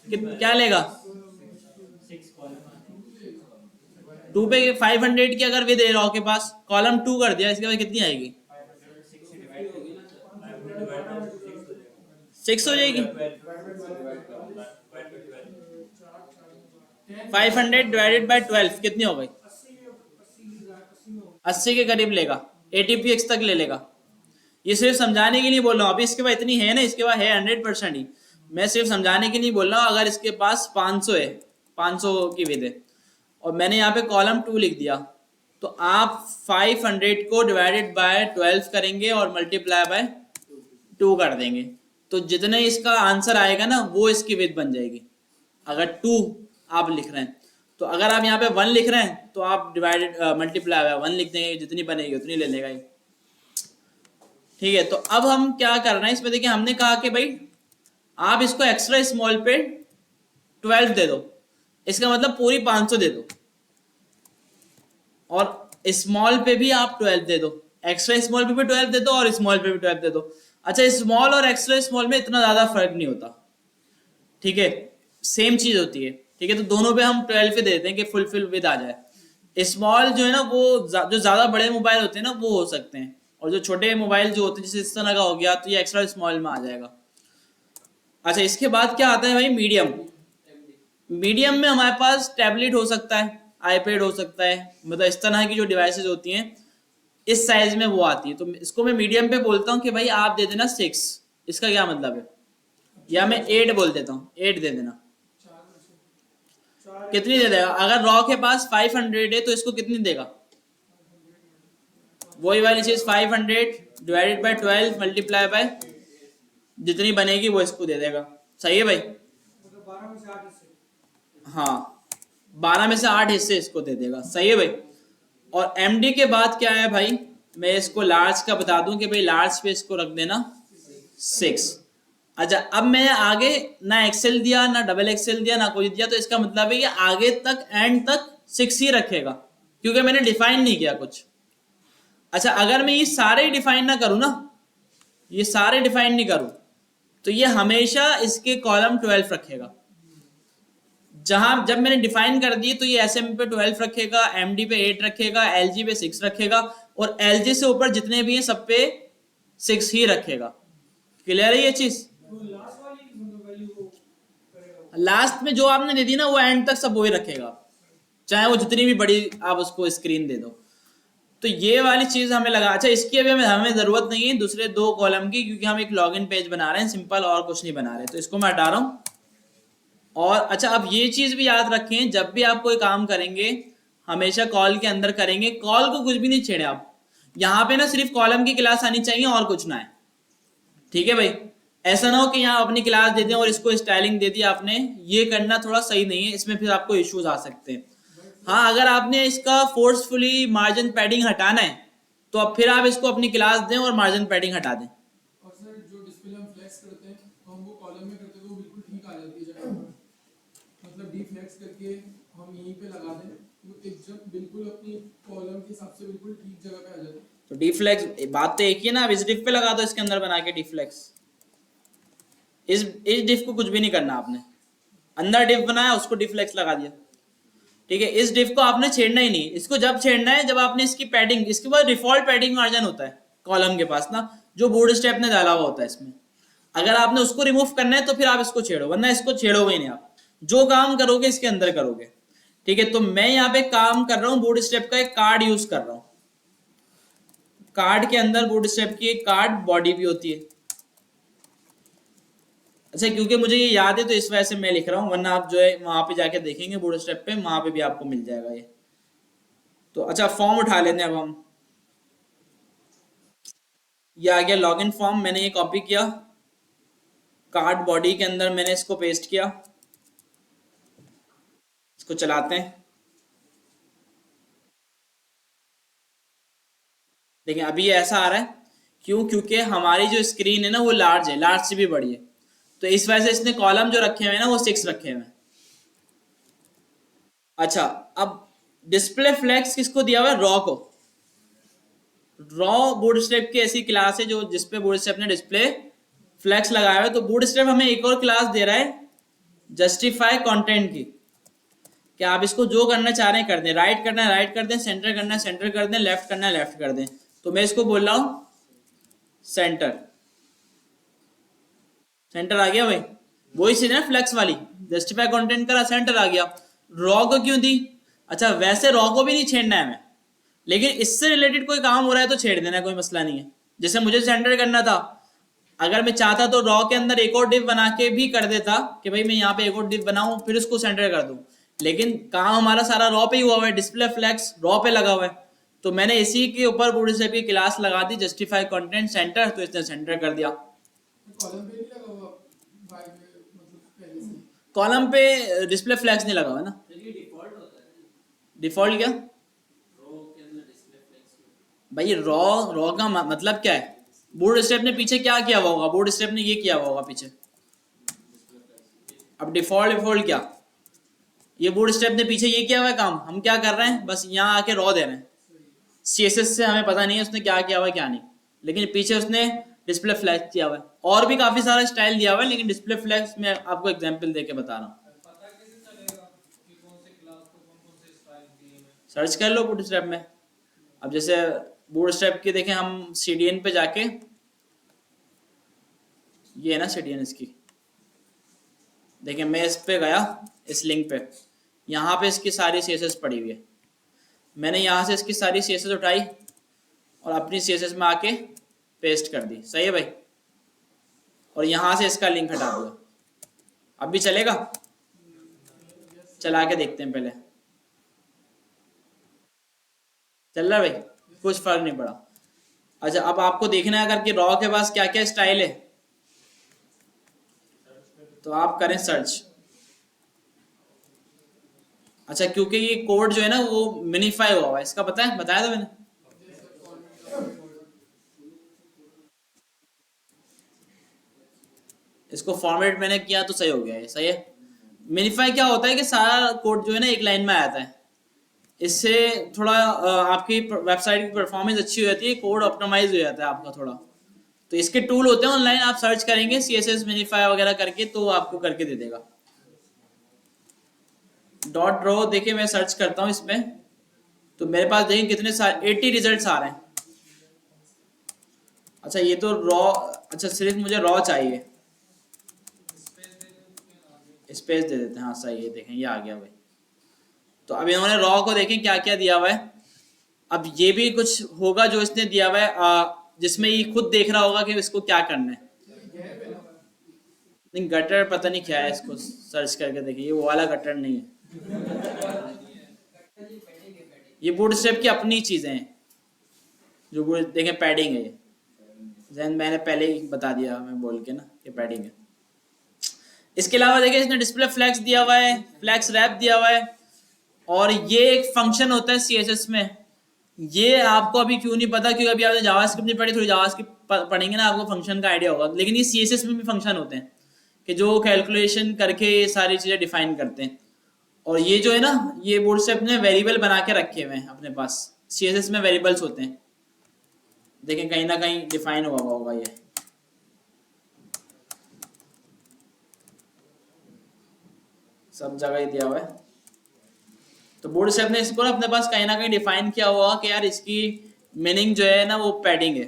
क्या लेगा, 2 पे 500 की अगर विद रॉ के पास कॉलम 2 कर दिया, इसके बाद कितनी आएगी, 6 हो जाएगी। 500 डिवाइडेड बाय 12 कितनी हो गई, 80 के करीब लेगा, 80 px तक ले लेगा। ये सिर्फ समझाने के लिए बोल रहा हूँ, अभी इसके पास इतनी है ना, इसके पास है 100% ही, मैं सिर्फ समझाने के लिए बोल रहा हूँ। अगर इसके पास 500 है, 500 की विद है, और मैंने यहाँ पे कॉलम 2 लिख दिया, तो आप 500 को डिवाइडेड बाय 12 करेंगे और मल्टीप्लाई बाय 2 कर देंगे, तो जितने इसका आंसर आएगा ना वो इसकी विद बन जाएगी। अगर 2 आप लिख रहे हैं, तो अगर आप यहाँ पे 1 लिख रहे हैं तो आप डिवाइडेड मल्टीप्लाई बाय 1 लिख देंगे, जितनी बनेगी उतनी ले लेगा ये। ठीक है, तो अब हम क्या कर रहे हैं इसमें, देखिए हमने कहा कि भाई आप इसको एक्स्ट्रा स्मॉल पे 12 दे दो, इसका मतलब पूरी 500 दे दो, और स्मॉल पे भी आप 12 दे दो, एक्स्ट्रा स्मॉल पे भी 12 दे दो और स्मॉल पे भी 12 दे दो। अच्छा स्मॉल और एक्स्ट्रा स्मॉल में इतना ज्यादा फर्क नहीं होता, ठीक है, सेम चीज होती है। ठीक है, तो दोनों पे हम 12 पे देते हैं कि फुलफिल विद आ जाए। स्मॉल जो है ना वो जो ज्यादा बड़े मोबाइल होते हैं ना वो हो सकते हैं, और जो छोटे मोबाइल जो होते हैं जैसे इस तरह का हो गया तो ये एक्स्ट्रा स्मॉल में आ जाएगा। अच्छा इसके बाद क्या आता है भाई, मीडियम। मीडियम में हमारे पास टैबलेट हो सकता है, आईपैड हो सकता है, मतलब इस तरह की जो डिवाइसेस होती हैं इस साइज में वो आती है। तो इसको मैं मीडियम पे बोलता हूँ कि भाई आप दे देना 6। इसका क्या मतलब है, या मैं 8 बोल देता हूँ, 8 दे देना। कितनी दे देगा, अगर रॉ के पास 500 है तो इसको कितनी देगा, वही वाली चीज 500 डिवाइडेड बाय 12 मल्टीप्लाई बाय जितनी बनेगी वो इसको दे देगा। सही है भाई, मतलब 12 में से 8 हिस्से। हाँ 12 में से 8 हिस्से इसको दे देगा। सही है भाई। और एमडी के बाद क्या है भाई, मैं इसको लार्ज का बता दूं कि भाई लार्ज पे इसको रख देना 6। अच्छा अब मैं आगे ना एक्सेल दिया ना डबल एक्सेल दिया ना कुछ दिया, तो इसका मतलब है कि आगे तक एंड तक 6 ही रखेगा, क्योंकि मैंने डिफाइन नहीं किया कुछ। अच्छा अगर मैं ये सारे डिफाइन ना करूं ना, ये सारे डिफाइन नहीं करूं, तो ये हमेशा इसके कॉलम 12 रखेगा। जहां जब मैंने डिफाइन कर दी तो ये एसएम पे 12 रखेगा, एमडी पे 8 रखेगा, एलजी पे 6 रखेगा, और एलजी से ऊपर जितने भी हैं सब पे 6 ही रखेगा। क्लियर है ये चीज। तो लास्ट वाली मतलब वैल्यू को करेगा, लास्ट में जो आपने दे दी ना वो एंड तक सब वही रखेगा, चाहे वो जितनी भी बड़ी आप उसको स्क्रीन दे दो। तो ये वाली चीज हमें लगा। अच्छा इसकी अभी हमें जरूरत नहीं है दूसरे 2 कॉलम की, क्योंकि हम एक लॉगिन पेज बना रहे हैं सिंपल, और कुछ नहीं बना रहे, तो इसको मैं हटा रहा हूं। और अच्छा अब ये चीज भी याद रखें, जब भी आप कोई काम करेंगे हमेशा कॉल के अंदर करेंगे, कॉल को कुछ भी नहीं छेड़े आप। यहाँ पे ना सिर्फ कॉलम की क्लास आनी चाहिए और कुछ ना है। ठीक है भाई, ऐसा ना हो कि यहाँ अपनी क्लास दे दें और इसको स्टाइलिंग दे दी आपने, ये करना थोड़ा सही नहीं है, इसमें फिर आपको इश्यूज आ सकते हैं। हाँ, अगर आपने इसका फोर्सफुली मार्जिन पैडिंग हटाना है तो अब फिर आप इसको अपनी क्लास दें और मार्जिन पैडिंग हटा दें। और सर जो डिस्प्ले हम फ्लेक्स करते हैं तो हम वो कॉलम में करते हैं तो वो बिल्कुल ठीक आ जाती है जगह पर। मतलब डी फ्लेक्स करके हम यहीं पे लगा दें तो एकदम बिल्कुल अपनी कॉलम के हिसाब से बिल्कुल ठीक जगह पे आ जाती है। तो डिफ्लेक्स बात तो एक ही है ना, अब इस डिफ पे लगा दो, इसके अंदर बना के डिफ्लेक्स। इस डिफ को कुछ भी नहीं करना आपने, अंदर डिफ बनाया उसको डिफ्लेक्स लगा दिया, ठीक है। इस डिफ को आपने छेड़ना ही नहीं, इसको जब छेड़ना है जब आपने इसकी पैडिंग, इसके बाद डिफॉल्ट पैडिंग मार्जिन होता है कॉलम के पास ना, जो बूट स्ट्रैप ने डाला हुआ होता है इसमें, अगर आपने उसको रिमूव करना है तो फिर आप इसको छेड़ो, वरना इसको छेड़ोगे ही नहीं। आप जो काम करोगे इसके अंदर करोगे, ठीक है। तो मैं यहाँ पे काम कर रहा हूँ बूट स्ट्रैप का एक कार्ड यूज कर रहा हूँ, कार्ड के अंदर बूट स्ट्रैप की एक कार्ड बॉडी भी होती है। अच्छा, क्योंकि मुझे ये याद है तो इस वजह से मैं लिख रहा हूँ, वरना आप जो है वहां पे जाके देखेंगे बूट स्ट्रैप पे, वहां पे भी आपको मिल जाएगा ये। तो अच्छा, फॉर्म उठा लेते हैं अब हम। ये आ गया लॉगिन फॉर्म, मैंने ये कॉपी किया, कार्ड बॉडी के अंदर मैंने इसको पेस्ट किया, इसको चलाते हैं। देखिए अभी ये ऐसा आ रहा है, क्यों? क्योंकि हमारी जो स्क्रीन है ना वो लार्ज है, लार्ज से भी बड़ी है, तो इस वजह से इसने कॉलम जो रखे हुए हैं ना वो 6 रखे हुए हैं। अच्छा, अब डिस्प्ले फ्लेक्स किसको दिया हुआ है? रॉ को। रॉ बूटस्ट्रैप की ऐसी क्लास है जो जिसपे बूटस्ट्रैप ने डिस्प्ले फ्लेक्स लगाया हुआ है। तो बूटस्ट्रैप हमें एक और क्लास दे रहा है जस्टिफाई कंटेंट की, कि आप इसको जो करना चाह रहे हैं कर दें, राइट करना है राइट कर दें, सेंटर करना है सेंटर कर दें, लेफ्ट करना है लेफ्ट कर दें। तो मैं इसको बोल रहा हूं सेंटर। सेंटर आ गया भाई, वही चीज है फ्लेक्स वाली, जस्टिफाई कंटेंट करा सेंटर आ गया। रॉ को क्यों दी? अच्छा, वैसे रॉ को भी नहीं छेड़ना है हमें, लेकिन इससे रिलेटेड कोई काम हो रहा है तो छेड़ देना, कोई मसला नहीं है। जैसे मुझे सेंटर करना था, अगर मैं चाहता तो रॉ के अंदर एक और डिव बना के भी कर देता कि भाई मैं यहाँ पे एक और डिव बनाऊं फिर उसको सेंटर कर दूं, लेकिन काम हमारा सारा रॉ पे ही हुआ हुआ है, डिस्प्ले फ्लेक्स रॉ पे लगा हुआ है। तो मैंने इसी के ऊपर बूटस्ट्रैप की क्लास लगा दी जस्टिफाई कंटेंट सेंटर, तो इसने सेंटर कर दिया। कॉलम पे नहीं लगा हुआ बाय मतलब पहले से। कॉलम पे डिस्प्ले फ्लेक्स नहीं लगा हुआ है ना, डिफॉल्ट होता है। डिफॉल्ट क्या रो के अंदर डिस्प्ले फ्लेक्स भाई? रॉ का मतलब क्या है? बूटस्ट्रैप ने पीछे क्या किया हुआ होगा? बूटस्ट्रैप ने ये किया हुआ होगा पीछे। अब डिफॉल्ट क्या, ये बूटस्ट्रैप ने पीछे ये किया हुआ है काम, हम क्या कर रहे हैं बस यहाँ आके रॉ दे रहे हैं। सीएसएस से हमें पता नहीं है उसने क्या किया हुआ है क्या नहीं, लेकिन पीछे उसने डिस्प्ले फ्लैक्स किया हुआ है। और भी काफी सारा स्टाइल दिया हुआ है, लेकिन डिस्प्ले फ्लैक्स में आपको एग्जांपल देके बता रहा हूँ। पता कैसे चलेगा कि कौन से क्लास को कौन से स्टाइल दिए हैं? सर्च कर लो बूटस्ट्रैप में। अब जैसे बूटस्ट्रैप की देखें हम सीडीएन पे जाके, ये है ना सीडीएन इसकी, देखें मैं इस पे गया, इस लिंक पे, यहाँ पे इसकी सारी सीएसएस पड़ी हुई है। मैंने यहाँ से इसकी सारी सीएसएस उठाई और अपनी सीएसएस में आके पेस्ट कर दी, सही है भाई। और यहाँ से इसका लिंक हटा दिया। अब भी चलेगा? चला के देखते हैं पहले। चल रहा है भाई, कुछ फर्क नहीं पड़ा। अच्छा, अब आपको देखना है अगर कि रॉ के पास क्या क्या स्टाइल है, तो आप करें सर्च। अच्छा, क्योंकि ये कोड जो है ना वो मिनीफाई हुआ हुआ है, इसका पता है, बताया था मैंने। इसको फॉर्मेट मैंने किया तो सही हो गया, ये सही है। मिनीफाई क्या होता है कि सारा कोड जो है ना एक लाइन में आता है, इससे थोड़ा आपकी वेबसाइट की परफॉर्मेंस अच्छी हो जाती है, कोड ऑप्टिमाइज हो जाता है आपका थोड़ा। तो इसके टूल होते हैं ऑनलाइन, आप सर्च करेंगे CSS मिनीफाई वगैरह करके तो आपको करके दे देगा। डॉट रो देखिए मैं सर्च करता हूँ इसमें, तो मेरे पास देखिए कितने सारे 80 रिजल्ट्स आ रहे हैं। अच्छा, ये तो रॉ, अच्छा सिर्फ मुझे रॉ चाहिए, स्पेस दे देते हैं, हाँ सही है, देखें ये आ गया भाई। तो अब इन्होंने रॉ को देखें क्या क्या दिया हुआ है। अब ये भी कुछ होगा जो इसने दिया हुआ है, जिसमें ये खुद देख रहा होगा कि इसको क्या करना है। नहीं, गटर पता नहीं क्या है, इसको सर्च करके देखिए, ये वो वाला गटर नहीं है, ये बूटस्ट्रैप की अपनी चीजें हैं जो देखें पैडिंग है ये। जैन मैंने पहले ही बता दिया मैं बोल के ना, ये पैडिंग है। इसके अलावा देखिए इसने डिस्प्ले फ्लैक्स दिया हुआ है, फ्लैक्स रैप दिया हुआ है, और ये एक फंक्शन होता है CSS में। ये आपको अभी क्यों नहीं पता, क्योंकि अभी आपने जावास्क्रिप्ट नहीं पढ़ी, थोड़ी जावास्क्रिप्ट पढ़ेंगे ना आपको फंक्शन का आइडिया होगा। लेकिन ये CSS में भी फंक्शन होते हैं कि जो कैलकुलेशन करके ये सारी चीजें डिफाइन करते हैं। और ये जो है ना, ये बूटस्ट्रैप ने वेरिएबल बना के रखे हुए हैं अपने पास। CSS में वेरिएबल्स होते हैं, देखें कहीं ना कहीं डिफाइन हुआ होगा ये। सब जगह ही दिया हुआ है। तो बूटस्ट्रैप ने इसको ना अपने पास कहीं ना कहीं डिफाइन किया हुआ कि यार इसकी मीनिंग जो है ना वो पैडिंग है।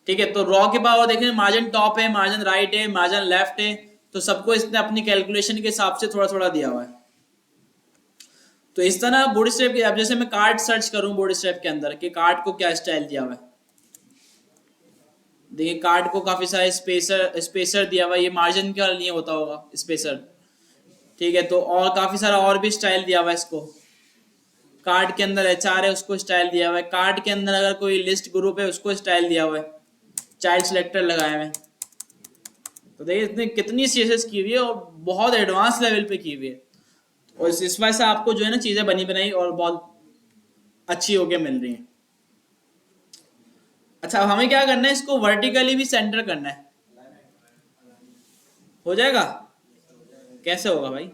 ठीक है, तो रॉ के पावर देखें, मार्जिन टॉप है, मार्जिन राइट है, मार्जिन लेफ्ट है, तो सबको इसने अपनी कैलकुलेशन के हिसाब से थोड़ा थोड़ा दिया हुआ है। तो इस तरह बूटस्ट्रैप के, अब जैसे मैं कार्ड सर्च करूं बूटस्ट्रैप के अंदर कि कार्ड को क्या स्टाइल दिया हुआ है, देखिए कार्ड को काफी सारे स्पेसर दिया हुआ है। ये मार्जिन के लिए होता होगा स्पेसर, ठीक है। तो और काफी सारा और भी स्टाइल दिया हुआ है इसको। कार्ड के अंदर HR है, उसको स्टाइल दिया हुआ है। कार्ड के अंदर अगर कोई लिस्ट ग्रुप है उसको स्टाइल दिया हुआ है। चाइल्ड सिलेक्टर लगाए हुए हैं। तो देखिए इसने कितनी CSS की हुई है और बहुत एडवांस लेवल पे की हुई है। और इस वजह से आपको जो है ना चीजें बनी बनाई और बहुत अच्छी होके मिल रही हैं। अच्छा, हमें क्या करना है, इसको वर्टिकली भी सेंटर करना है। हो जाएगा? कैसे होगा भाई,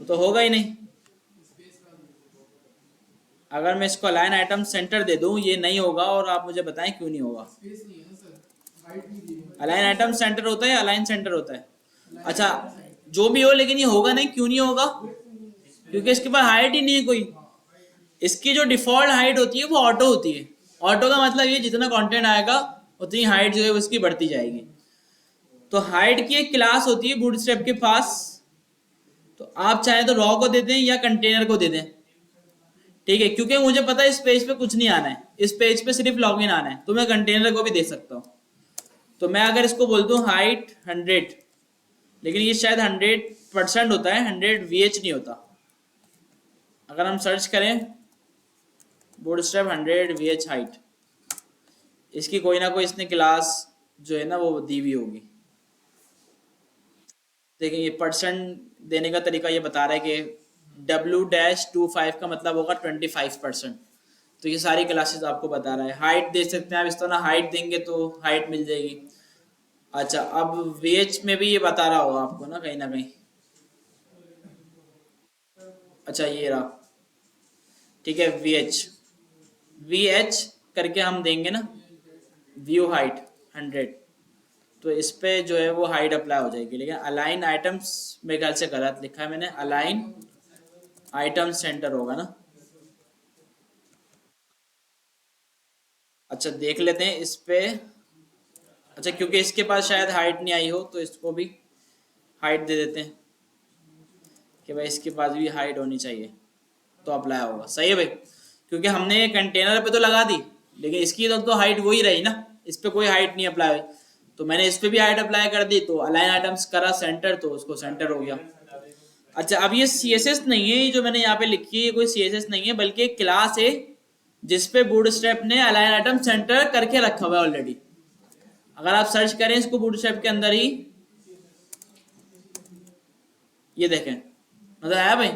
वो तो होगा ही नहीं। अगर मैं इसको अलाइन आइटम सेंटर दे दूं ये नहीं होगा, और आप मुझे बताएं क्यों नहीं होगा। स्पेस नहीं है ना सर, हाइट नहीं दी है। अलाइन आइटम सेंटर होता है, अलाइन सेंटर होता है। अच्छा जो भी हो, लेकिन ये होगा नहीं। क्यों नहीं होगा? क्योंकि इसके पास हाइट ही नहीं है कोई। इसकी जो डिफॉल्ट हाइट होती है वो ऑटो होती है। ऑटो का मतलब ये जितना कंटेंट आएगा उतनी हाइट जो है उसकी बढ़ती जाएगी। तो हाइट की एक क्लास होती है बूटस्ट्रैप के पास। तो आप चाहे तो रॉ को दे दें या कंटेनर को दे दें, ठीक है। क्योंकि मुझे पता है इस पेज पे कुछ नहीं आना है, इस पेज पे सिर्फ लॉगिन आना है, तो मैं कंटेनर को भी दे सकता हूँ। तो मैं अगर इसको बोल दूं हाइट 100, लेकिन ये शायद 100% होता है, 100 VH नहीं होता। अगर हम सर्च करें बूटस्ट्रैप 100 VH हाइट, इसकी कोई ना कोई इसने क्लास जो है ना वो दी हुई होगी। देखिए ये परसेंट देने का तरीका ये बता रहा है कि W-25 का मतलब होगा 25%। तो ये सारी क्लासेस आपको बता रहा है। हाइट दे सकते हैं आप, इस तरह हाइट देंगे तो हाइट मिल जाएगी। अच्छा, अब VH में भी ये बता रहा होगा आपको ना कहीं ना कहीं। अच्छा ये रहा, ठीक है। VH करके हम देंगे ना व्यू हाइट 100, तो इस पे जो है वो हाइट अप्लाई हो जाएगी। लेकिन अलाइन आइटम्स मेरे ख्याल से गलत लिखा है मैंने, अलाइन आइटम सेंटर होगा ना। अच्छा देख लेते हैं इस पे। अच्छा क्योंकि इसके पास शायद हाइट नहीं आई हो तो इसको भी हाइट दे देते हैं कि भाई इसके पास भी हाइट होनी चाहिए, तो अप्लाई होगा। सही है भाई, क्योंकि हमने कंटेनर पे तो लगा दी, लेकिन इसकी तो हाइट वही रही ना, इस पे कोई हाइट नहीं अप्लाई हुई। तो मैंने इस पे भी हाइट अप्लाई कर दी, तो अलाइन आइटम्स करा सेंटर, तो उसको सेंटर हो गया। अच्छा अब ये CSS नहीं है, ये जो मैंने यहाँ पे लिखी है ये कोई CSS नहीं है, बल्कि एक क्लास है जिसपे बूटस्ट्रैप ने अलाइन आइटम सेंटर करके रखा हुआ है ऑलरेडी। अगर आप सर्च करें इसको बूटस्ट्रैप के अंदर ही, ये देखें मतलब आया भाई,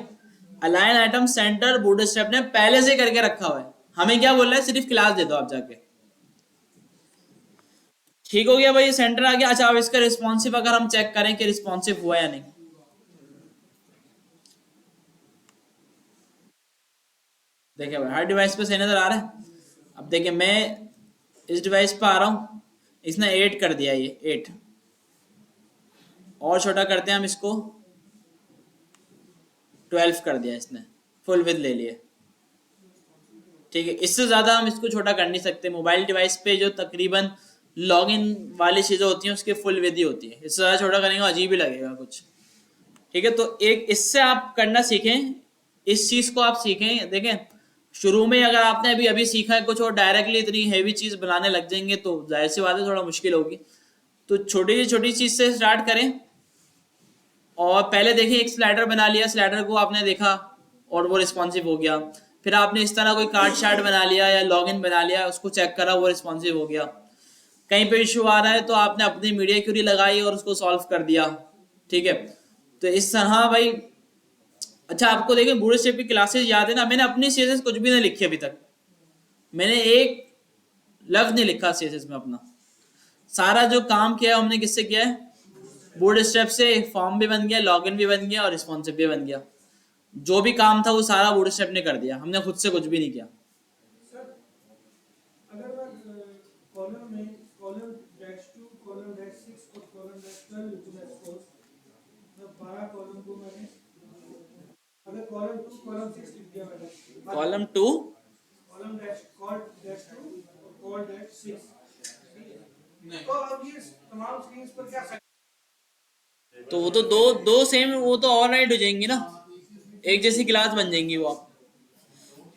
अलाइन आइटम सेंटर बूटस्ट्रैप ने पहले से करके रखा हुआ है। हमें क्या बोल रहा है, सिर्फ क्लास दे दो आप जाके। ठीक हो गया भाई, सेंटर आ गया। अच्छा अब इसका रिस्पॉन्सिव अगर हम चेक करें कि रिस्पॉन्सिव हुआ या नहीं, देखिए भाई हर डिवाइस पे सही नजर आ रहा है। अब देखिए मैं इस डिवाइस पे आ रहा हूं, इसने 8 कर दिया, ये 8 और छोटा करते हैं हम इसको, 12 कर दिया इसने, फुल विड्थ ले लिए। ठीक है, इससे ज्यादा हम इसको छोटा कर नहीं सकते। मोबाइल डिवाइस पे जो तकरीबन लॉगिन वाली चीजें होती हैं उसके फुल विड्थ ही होती है, इससे ज्यादा छोटा करेंगे अजीब ही लगेगा कुछ। ठीक है, तो एक इससे आप करना सीखें, इस चीज को आप सीखें। देखें शुरू में अगर आपने अभी अभी सीखा है कुछ और डायरेक्टली इतनी हैवी चीज बनाने लग जाएंगे तो जाहिर सी बात है थोड़ा मुश्किल होगी। तो छोटी चीज से स्टार्ट करें। और पहले देखिए एक स्लाइडर बना लिया, स्लाइडर को आपने देखा और वो रिस्पॉन्सिव हो गया। फिर आपने इस तरह कोई कार्ड चार्ट बना लिया या लॉगिन बना लिया, उसको चेक करा, वो रिस्पॉन्सिव हो गया। कहीं पे इशू आ रहा है तो आपने अपनी मीडिया क्यूरी लगाई और उसको सॉल्व कर दिया, ठीक है। तो इस तरह भाई, अच्छा आपको देखिए बूटस्ट्रैप की क्लासेस याद है ना, मैंने अपनी सीएसएस कुछ भी नहीं लिखी अभी तक, मैंने एक लफ्ज नहीं लिखा सीएसएस में अपना। सारा जो काम किया है हमने किससे किया है, बूटस्ट्रैप से। फॉर्म भी बन गया, लॉगिन भी बन गया और रिस्पॉन्सिव भी बन गया। जो भी काम था वो सारा बूटस्ट्रैप ने कर दिया, हमने खुद से कुछ भी नहीं किया। सर अगर मैं कॉलम में कॉलम -2 कॉलम -6 और कॉलम -12 जो मैं सोर्स मैं 12 कॉलम को मैंने अगर कॉलम 2 कॉलम 6 लिख दिया मैंने, कॉलम 2 कॉलम -2 और कॉल -6, नहीं तो अब ये तमाम स्क्रीन्स पर क्या तो वो तो दो सेम, वो तो ओवरराइड हो जाएंगी ना, एक जैसी क्लास बन जाएंगी वो।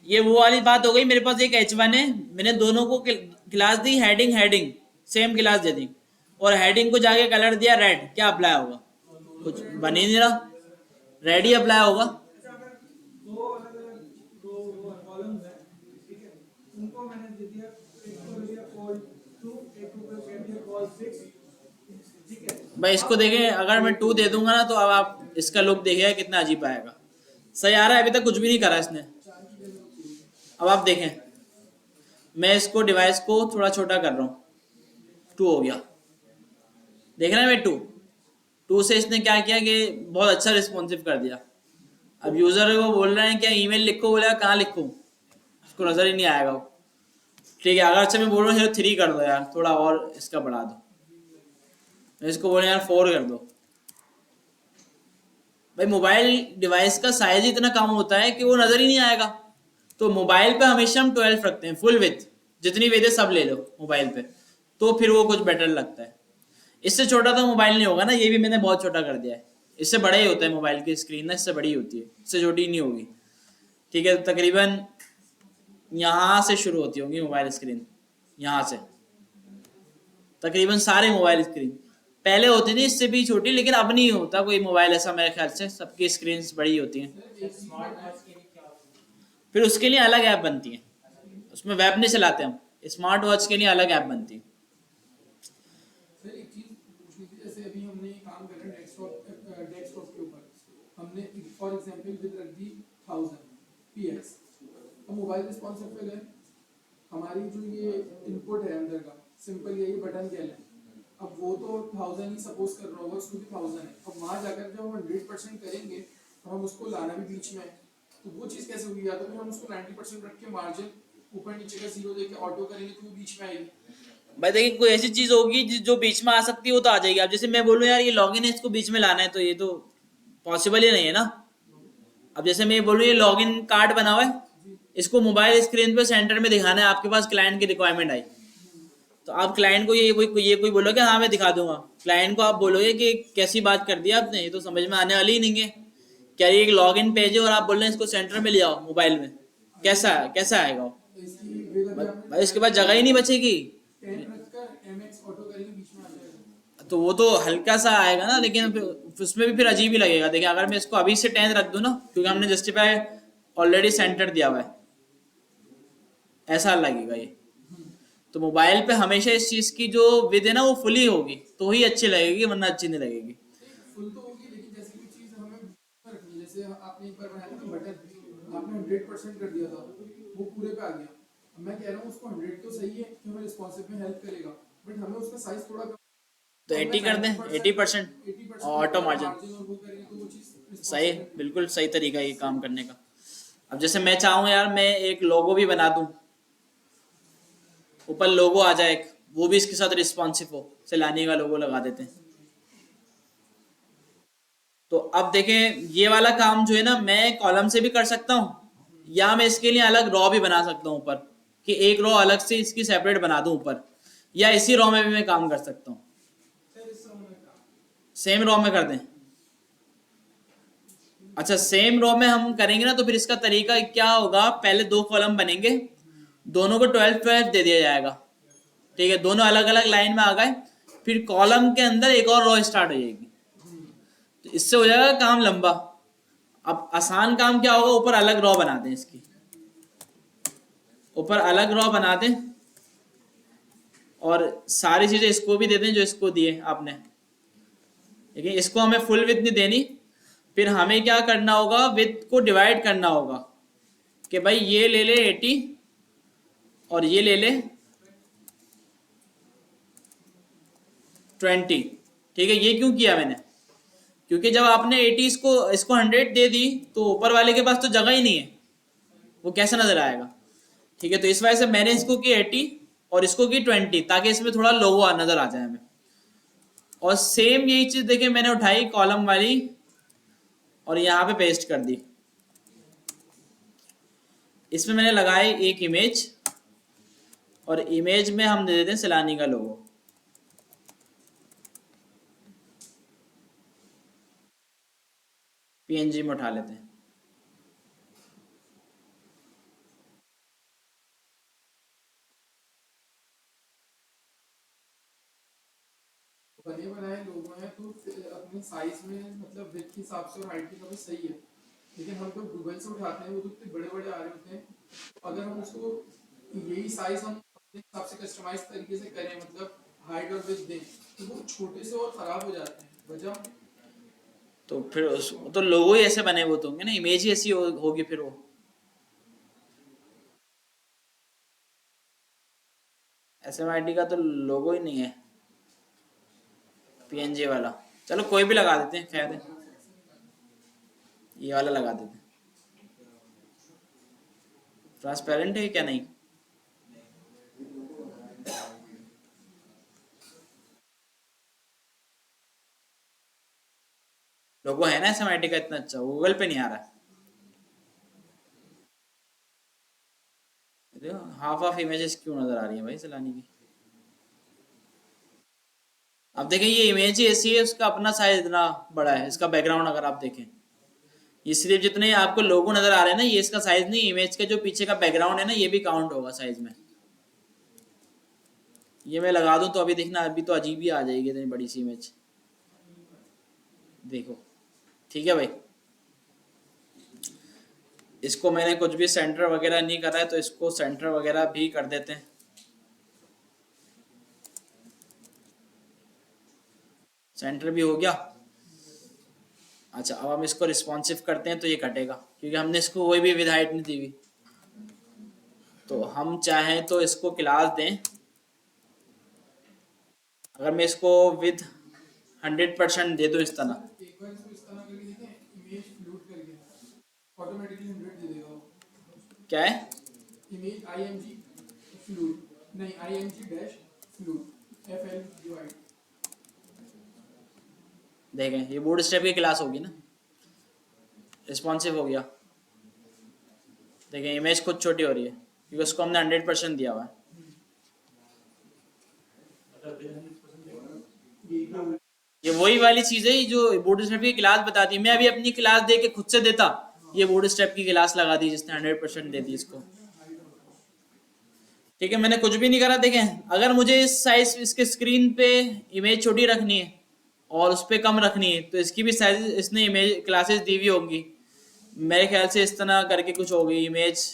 ये वो वाली बात हो गई, मेरे पास एक H1 है, मैंने दोनों को क्लास दी हेडिंग हेडिंग सेम क्लास दे दी और हेडिंग को जाके कलर दिया रेड, क्या अप्लाई होगा, कुछ बन ही नहीं रहा, रेड ही अप्लाई होगा। अच्छा अगर दो अलग अलग दो कॉलम्स हैं, ठीक है, उनको मैंने दे दिया, एक को दे दिया कॉल 2, एक को दे दिया कॉल 6, ठीक है। भाई इसको देखें, अगर मैं 2 दे दूंगा ना तो अब आप इसका लुक देखिएगा कितना अजीब आएगा। सही आ रहा है, अभी तक कुछ भी नहीं करा इसने। अब आप देखें, मैं इसको डिवाइस को थोड़ा छोटा कर रहा हूँ, 2 हो गया, देख रहे हैं मैं 2 से इसने क्या किया कि बहुत अच्छा रिस्पॉन्सिव कर दिया। अब यूजर को बोल रहे हैं क्या ईमेल लिखो, बोला कहाँ लिखूँ, उसको नजर ही नहीं आएगा वो। ठीक है, अगर अच्छा मैं बोल रहा हूँ 3 कर दो यार, थोड़ा और इसका बढ़ा दो, मैं इसको बोले यार 4 कर दो। भाई मोबाइल डिवाइस का साइज ही इतना कम होता है कि वो नजर ही नहीं आएगा। तो मोबाइल पे हमेशा हम 12 रखते हैं, फुल विथ, जितनी विथ है सब ले लो मोबाइल पे, तो फिर वो कुछ बेटर लगता है। इससे छोटा तो मोबाइल नहीं होगा ना, ये भी मैंने बहुत छोटा कर दिया है। इससे बड़ा ही होता है मोबाइल की स्क्रीन ना, इससे बड़ी होती है, इससे छोटी नहीं होगी। ठीक है, तो तकरीबन यहाँ से शुरू होती होगी मोबाइल स्क्रीन, यहाँ से तकरीबन सारे मोबाइल स्क्रीन पहले होती थी इससे भी छोटी, लेकिन अब नहीं होता कोई मोबाइल ऐसा, मेरे ख्याल से सबकी स्क्रीन बड़ी होती हैं। फिर उसके लिए अलग ऐप बनती है, उसमें वेब नहीं चलाते हम, स्मार्ट वॉच के लिए अलग ऐप बनती है। सर एक चीज पूछनी थी, जैसे अभी हमने काम कर रहे हैं डेस्कटॉप के ऊपर, हमने फॉर एग्जांपल विद रख दी 1000 px, अब मोबाइल रिस्पॉन्सिव पे गए, हमारी जो ये इनपुट है अंदर का सिंपल यही बटन क्या है, अब वो तो 1000 ही सपोज कर रहा होगा, उसको भी 1000 है। अब वहाँ जाकर जब हम 100% करेंगे तो हम उसको लाना भी बीच में है, तो वो चीज़ कैसे होगी, या तो फिर हम उसको 90% रख के मार्जिन ऊपर नीचे का 0 देके ऑटो करेंगे तो वो बीच में आएगी। भाई देखिए, कोई ऐसी चीज होगी जो बीच में आ सकती है वो तो आ जाएगी। अब जैसे मैं बोलूँ यार ये लॉगिन है, इसको बीच में लाना है, तो ये तो पॉसिबल ही नहीं है ना। अब जैसे मैं बोलूँ ये लॉगिन कार्ड बना हुआ है, इसको मोबाइल स्क्रीन पे सेंटर में दिखाना है, आपके पास क्लाइंट की रिक्वायरमेंट आई, तो आप क्लाइंट को ये कोई बोलोगे हाँ मैं दिखा दूंगा, क्लाइंट को आप बोलोगे कि कैसी बात कर दिया आपने, ये तो समझ में आने वाली ही नहीं है। क्या ये एक लॉगिन पेज है और आप बोल रहे हैं इसको सेंटर में ले आओ मोबाइल में, कैसा आएगा वो? तो इसकी विद अभी आपने भाई इसके बाद जगह ही नहीं बचेगी, 10 रखकर mx ऑटो करेंगे बीच में आ जाएगा। तो वो तो हल्का सा आएगा ना, लेकिन उसमें भी फिर अजीब ही लगेगा। देखिए अगर मैं इसको अभी से 10 रख दूं ना, क्योंकि हमने जस्टिफाई ऑलरेडी सेंटर दिया हुआ है, ऐसा लगेगा ये। तो मोबाइल पे हमेशा इस चीज की जो विद है ना वो फुली होगी तो ही अच्छी लगेगी, वरना अच्छी नहीं लगेगी। फुल तो होगी, लेकिन जैसे कोई चीज हमें रखनी है, जैसे आपने एक बार बनाया था बटन, आपने 100% कर दिया था, वो पूरे पे आ गया। अब मैं कह रहा हूँ उसको 100 तो सही है कि हमें रिस्पॉन्सिव में हेल्प करेगा, बट हमें उसका साइज थोड़ा कम, तो 80 कर दें, 80% 80% ऑटो मार्जिन, और वो करेंगे तो वो चीज सही, बिल्कुल सही तरीका है ये काम करने का। अब जैसे मैं चाहूँ यार मैं एक लोगो भी बना दूं, ऊपर लोगो आ जाए, वो भी इसके साथ रिस्पॉन्सिव हो, सैलानी का लोगो लगा देते हैं। तो अब देखें ये वाला काम जो है ना, मैं कॉलम से भी कर सकता हूँ, या मैं इसके लिए अलग रॉ भी बना सकता हूँ ऊपर, कि एक रॉ अलग से इसकी सेपरेट बना दूं ऊपर, या इसी रॉ में भी मैं काम कर सकता हूँ, सेम रॉ में कर दें। अच्छा सेम रॉ में हम करेंगे ना, तो फिर इसका तरीका क्या होगा, पहले 2 कॉलम बनेंगे, दोनों को 12 दे दिया जाएगा, ठीक है, दोनों अलग अलग लाइन में आ गए, फिर कॉलम के अंदर एक और रॉ स्टार्ट हो जाएगी, तो इससे हो जाएगा काम लंबा। अब आसान काम क्या होगा, ऊपर अलग रॉ बना दें, इसकी ऊपर अलग रॉ बना दें, और सारी चीजें इसको भी दे दें जो इसको दिए आपने। देखिए इसको हमें फुल विड्थ नहीं देनी, फिर हमें क्या करना होगा, विड्थ को डिवाइड करना होगा कि भाई ये ले ले 80 और ये ले ले 20। ठीक है, ये क्यों किया मैंने, क्योंकि जब आपने 80 इसको 100 दे दी तो ऊपर वाले के पास तो जगह ही नहीं है, वो कैसे नजर आएगा। ठीक है, तो इस वजह से मैंने इसको की 80 और इसको की 20 ताकि इसमें थोड़ा लोगो नजर आ जाए हमें। और सेम यही चीज देखिए मैंने उठाई कॉलम वाली और यहाँ पे पेस्ट कर दी। इसमें मैंने लगाई एक इमेज और इमेज में हम दे देते हैं सैलानी का लोगो। पीएनजी में उठा लेते हैं। बने बनाए लोगो हैं तो अपनी साइज में मतलब विड्थ के हिसाब से और हाइट के हिसाब से सही है, लेकिन हम लोग गूगल से उठाते हैं वो तो इतने बड़े बड़े आ रहे होते हैं। अगर हम उसको यही साइज हम अपने हिसाब से कस्टमाइज तरीके से करें, मतलब हाइट और विड्थ दें, तो वो छोटे से और खराब हो जाते हैं। वजह तो फिर तो लोगो ही ऐसे बने हुए तो होंगे ना, इमेज ही ऐसी होगी फिर वो। SMIT का तो लोगो ही नहीं है, पीएनजी वाला। चलो कोई भी लगा देते हैं, खैर ये वाला लगा देते हैं। ट्रांसपेरेंट है क्या, नहीं लोगो है ना SMIT का इतना अच्छा, गूगल पे नहीं आ रहा है। हाफ ऑफ इमेजेस क्यों नजर आ रही है भाई सैलानी की। अब देखें ये इमेज ही ऐसी है, उसका अपना साइज इतना बड़ा है, इसका बैकग्राउंड अगर आप देखें, ये सिर्फ जितने आपको लोगो नजर आ रहे हैं ना, ये इसका साइज नहीं, इमेज के जो पीछे का बैकग्राउंड है ना, ये भी काउंट होगा साइज में। ये मैं लगा दूं तो अभी देखना, अभी तो अजीब ही आ जाएगी इतनी बड़ी सी इमेज। देखो ठीक है भाई, इसको मैंने कुछ भी सेंटर वगैरह नहीं करा है तो इसको सेंटर वगैरह भी कर देते हैं। सेंटर भी हो गया। अच्छा अब हम इसको रिस्पॉन्सिव करते हैं तो ये कटेगा, क्योंकि हमने इसको कोई भी विद हाइट नहीं दी हुई। तो हम चाहें तो इसको क्लास दें, अगर मैं इसको विद 100% दे दूं इस तरह, एक बार इसको इस तरह करके देखें, इमेज फ्लूट करके ऑटोमेटिकली 100 दे देगा वो। क्या है इमेज IMG फ्लूट, नहीं IMG dash flute FL divide। देखें ये बूट स्ट्रैप की क्लास होगी ना, रिस्पॉन्सिव हो गया। देखें इमेज खुद छोटी हो रही है क्योंकि उसको हमने 100% दिया हुआ है। ये वही वाली चीज है जो बूट स्ट्रैप की क्लास बताती है। मैं अभी अपनी क्लास दे के खुद से देता, ये बूट स्ट्रैप की क्लास लगा दी जिसने 100% दे दी इसको। ठीक है, मैंने कुछ भी नहीं करा। देखें अगर मुझे इस साइज इसके स्क्रीन पे इमेज छोटी रखनी है और उस पर कम रखनी है तो इसकी भी साइज इसने इमेज क्लासेस दी हुई होंगी। मेरे ख्याल से इस तरह करके कुछ होगी, इमेज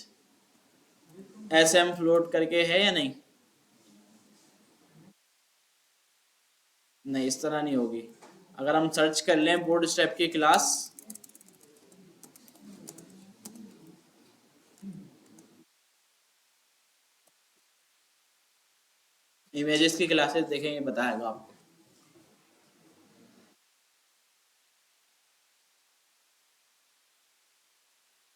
SM फ्लोट करके है या नहीं, नहीं इस तरह नहीं होगी। अगर हम सर्च कर लें बूट स्ट्रैप की क्लास, इमेजेस की क्लासेस देखेंगे बताएगा आपको।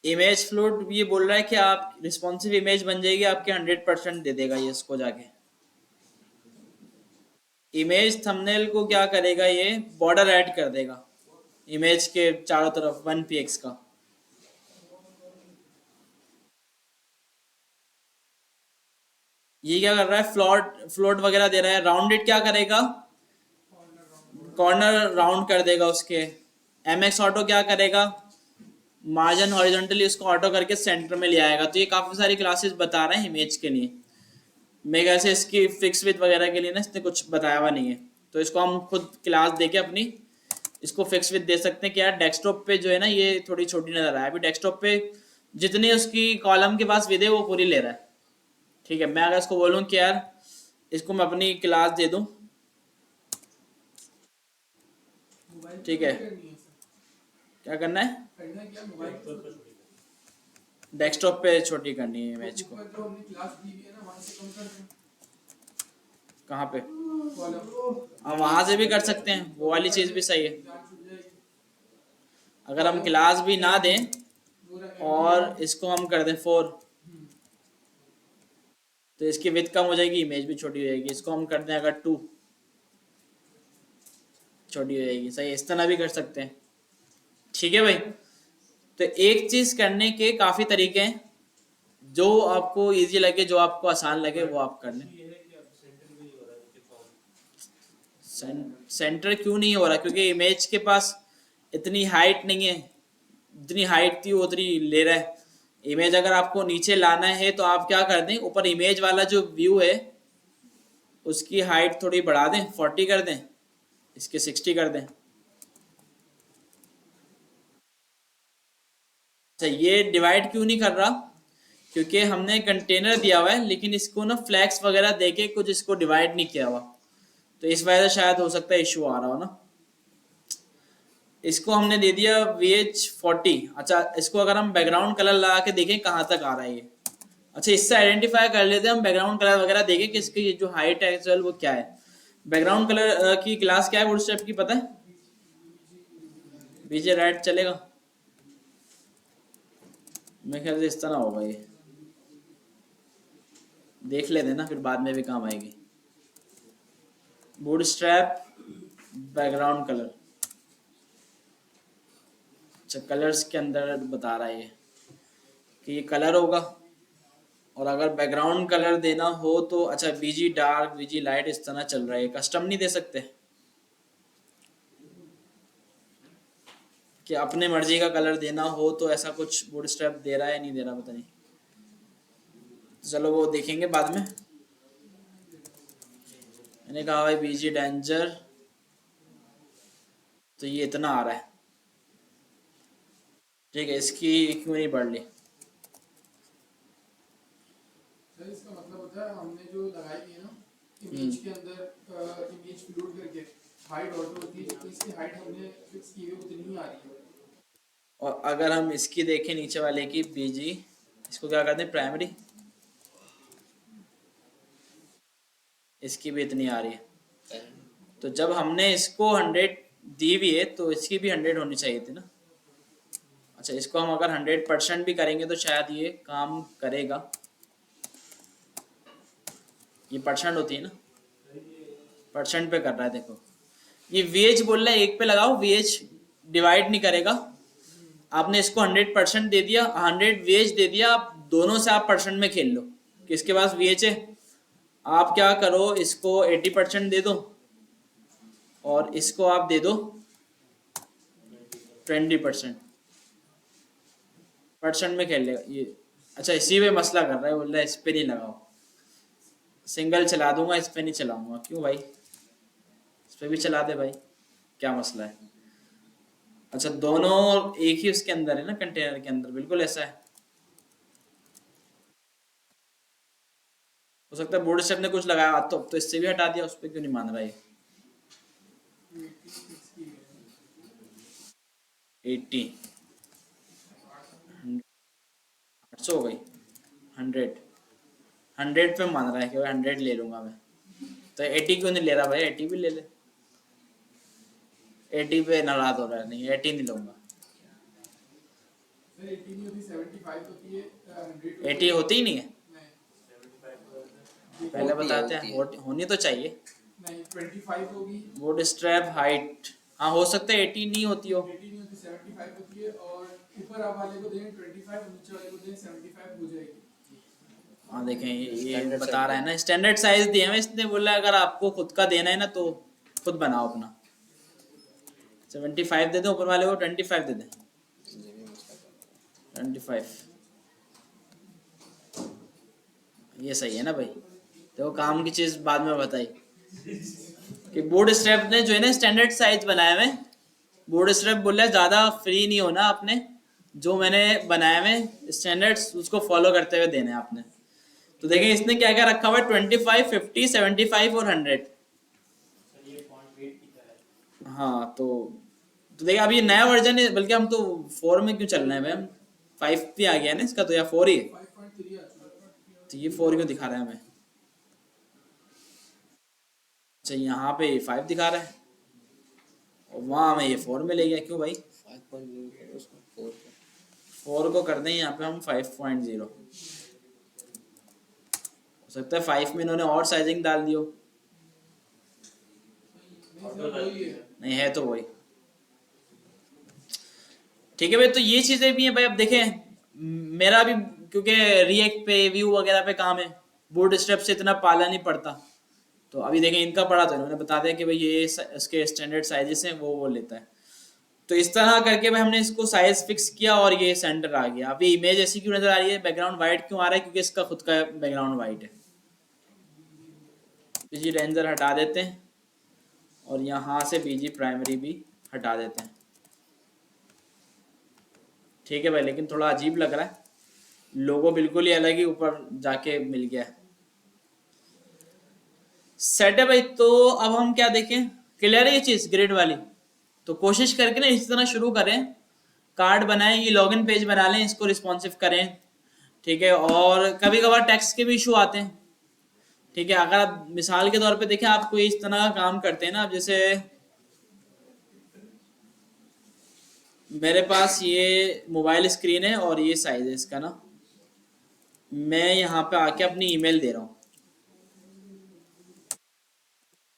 इमेज फ्लोट ये बोल रहा है कि आप रिस्पॉन्सिव इमेज बन जाएगी आपके, 100% दे देगा ये इसको जाके। इमेज थंबनेल को क्या करेगा, ये बॉर्डर ऐड कर देगा इमेज के चारों तरफ 1px का। ये क्या कर रहा है, फ्लोट वगैरह दे रहा है। राउंडेड क्या करेगा, कॉर्नर राउंड कर देगा उसके। MX ऑटो क्या करेगा, मार्जिन हॉरिजॉन्टली उसको ऑटो करके सेंटर में ले आएगा। तो ये काफी सारी क्लासेस बता रहे हैं इमेज के लिए। मेरे ख्याल से इसकी फिक्स विथ वगैरह के लिए ना इसने कुछ बताया हुआ नहीं है, तो इसको हम खुद क्लास देके अपनी इसको फिक्स विथ दे सकते हैं कि यार डेस्कटॉप पे जो है ना ये थोड़ी छोटी नजर आया। अभी डेस्कटॉप पे जितनी उसकी कॉलम के पास विद है वो पूरी ले रहा है। ठीक है, मैं अगर इसको बोलूँ कि यार इसको मैं अपनी क्लास दे दूं, मोबाइल ठीक है। करनी है सर, क्या करना है, करना है क्या मोबाइल पर डेस्कटॉप पे छोटी करनी है इमेज को। ऊपर जो हमने क्लास दी हुई है ना वहाँ से कम कर दें कहाँ पे, कॉलम, हम वहां से भी कर सकते हैं, वो वाली चीज भी सही है। जान छूट जाएगी। अगर हम क्लास भी ना दें वो रहा और इसको हम कर दें 4, तो इसकी विड्थ कम हो जाएगी, इमेज भी छोटी हो जाएगी। इसको हम कर दें अगर 2, छोटी हो जाएगी, सही है। इस तरह भी कर सकते हैं, ठीक है भाई। तो एक चीज करने के काफी तरीके हैं, जो आपको इजी लगे, जो आपको आसान लगे वो आप कर लें। सेंटर क्यों नहीं हो रहा, क्योंकि इमेज के पास इतनी हाइट नहीं है, जितनी हाइट थी उतनी ले रहा है। इमेज अगर आपको नीचे लाना है तो आप क्या कर दें, ऊपर इमेज वाला जो व्यू है उसकी हाइट थोड़ी बढ़ा दें, 40 कर दें, इसके 60 कर दें। अच्छा, ये डिवाइड क्यों नहीं कर रहा, क्योंकि हमने कंटेनर दिया हुआ है लेकिन इसको ना फ्लैक्स वगैरह देके कुछ इसको डिवाइड नहीं किया हुआ, तो इस वजह से शायद हो सकता है इशू आ रहा हो ना। इसको हमने दे दिया VH40। अच्छा, इसको अगर हम बैकग्राउंड कलर लगा के देखें कहाँ तक आ रहा है ये। अच्छा, इससे आइडेंटिफाई कर लेते हैं हम, बैकग्राउंड कलर वगैरह देखें कि इसकी जो हाइट है एक्चुअल वो क्या है। बैकग्राउंड कलर की क्लास क्या है बूटस्ट्रैप की, पता है? बीजे रेड चलेगा, मेरे ख्याल से इस तरह होगा ये, देख लेते हैं ना, फिर बाद में भी काम आएगी। बूटस्ट्रैप बैकग्राउंड कलर, अच्छा कलर्स के अंदर बता रहा है ये कि ये कलर होगा, और अगर बैकग्राउंड कलर देना हो तो अच्छा बीजी डार्क, बीजी लाइट, इस तरह चल रहा है। कस्टम नहीं दे सकते कि अपने मर्जी का कलर देना हो, तो ऐसा कुछ बूटस्ट्रैप दे रहा है नहीं दे रहा, पता नहीं। चलो वो देखेंगे बाद में। मैंने कहा भाई बीजी डेंजर, तो ये इतना आ रहा है, ठीक है। इसकी क्यों नहीं बढ़ ली, सर इसका मतलब होता है हमने जो लगाई थी ना इमेज के अंदर, इमेज फ्लूड करके हाइट ऑटो होती है, तो इसकी हाइट हमने फिक्स की हुई उतनी ही आ रही है। और अगर हम इसकी देखें नीचे वाले की बीजी, इसको क्या कहते हैं, प्राइमरी, इसकी भी इतनी आ रही है। तो जब हमने इसको 100 दी हुई है तो इसकी भी 100 होनी चाहिए थी ना। अच्छा, इसको हम अगर 100% भी करेंगे तो शायद ये काम करेगा। ये परसेंट होती है ना, परसेंट पे कर रहा है, देखो ये VH बोल रहा है 1 पे लगाओ, VH डिवाइड नहीं करेगा। आपने इसको 100% दे दिया, 100 VH दे दिया, आप दोनों से आप परसेंट में खेल लो, किसके पास VH है। आप क्या करो, इसको 80% दे दो और इसको आप दे दो 20%, परसेंट में खेल लेगा ये। अच्छा, इसी पे मसला कर रहा है, बोल रहा है इस पे नहीं लगाओ, सिंगल चला दूंगा, इस पे नहीं चलाऊंगा। क्यों भाई, इस पे भी चला दे भाई, क्या मसला है। अच्छा, दोनों एक ही उसके अंदर है ना, कंटेनर के अंदर, बिल्कुल ऐसा है। हो सकता है बोर्ड स्टेप ने कुछ लगाया तो इससे भी हटा दिया, उस पर क्यों नहीं मान रहा ये। 80 800 हो गई, 100 पे मान रहा है कि भाई 100 ले लूंगा मैं, तो 80 क्यों नहीं ले रहा भाई, 80 भी ले ले। 80 पे नाराज हो रहा है, नहीं 80 नहीं लूंगा। सर 80 नहीं होती, 75 होती है, 100 80 होती ही नहीं है, नहीं पहले बताते हैं, होनी तो चाहिए। नहीं 25 होगी, बोर्ड स्ट्रैप हाइट, हाँ हो सकता है 80 नहीं होती हो। 80 नहीं होती, 75 होती है, और ऊपर आप वाले को दें 25 और नीचे वाले को दें 75 हो जाएगी। हाँ देखें, ये बता रहा है ना, स्टैंडर्ड साइज दिए हैं इसने, बोला अगर आपको खुद का देना है ना तो खुद बनाओ अपना। 75 दे दो, ऊपर वाले को 25 दे दें, 25, ये सही है ना भाई। तो काम की चीज बाद में बताई कि बोर्ड स्ट्रैप ने जो है ना स्टैंडर्ड साइज बनाया हुए, बोर्ड स्ट्रैप बोल रहा है ज्यादा फ्री नहीं होना आपने, जो मैंने बनाया हुए स्टैंडर्ड्स उसको फॉलो करते हुए देने आपने। तो देखें इसने क्या क्या रखा हुआ है, 25, 50, 75 और 100। हाँ तो देखिए अभी नया वर्जन है, बल्कि हम तो 4 में क्यों चल रहे हैं भाई, हम 5 भी आ गया है ना इसका, तो या 4 ही है, 5.3 आ चुका है। तो ये 4 क्यों दिखा रहा है हमें। अच्छा यहाँ पे ये 5 दिखा रहा है और वहाँ हमें ये 4 में ले गया, क्यों भाई। 4 को कर दें यहाँ पे हम 5.0, हो सकता है 5 में इन्होंने और साइजिंग डाल दी हो। नहीं सर वही है। नहीं है तो वही, ठीक है भाई। तो ये चीजें भी हैं भाई। अब देखें मेरा भी क्योंकि रिएक्ट पे व्यू वगैरह पे काम है, बूट स्ट्रैप से इतना पाला नहीं पड़ता, तो अभी देखें इनका पड़ा तो इन्होंने बता दिया कि भाई ये इसके स्टैंडर्ड साइजेस हैं, वो लेता है। तो इस तरह करके भाई हमने इसको साइज फिक्स किया और ये सेंटर आ गया। अभी इमेज ऐसी क्यों नजर आ रही है, बैकग्राउंड वाइट क्यों आ रहा है, क्योंकि इसका खुद का बैकग्राउंड वाइट है। बीजी रेंजर हटा देते हैं और यहाँ से बीजी प्राइमरी भी हटा देते हैं, ठीक है भाई। लेकिन थोड़ा अजीब लग रहा है, लोगो बिल्कुल ही अलग ही ऊपर जाके मिल गया है। सेट है भाई। तो अब हम क्या देखें, क्लियर है ये चीज ग्रिड वाली। तो कोशिश करके ना इस तरह शुरू करें, कार्ड बनाएं, ये लॉगिन पेज बना लें, इसको रिस्पॉन्सिव करें, ठीक है। और कभी कभार टेक्स्ट के भी इशू आते हैं, ठीक है। अगर आप मिसाल के तौर पे देखें, आप कोई इस तरह का काम करते हैं ना, अब जैसे मेरे पास ये मोबाइल स्क्रीन है और ये साइज है इसका ना, मैं यहाँ पे आके अपनी ईमेल दे रहा हूँ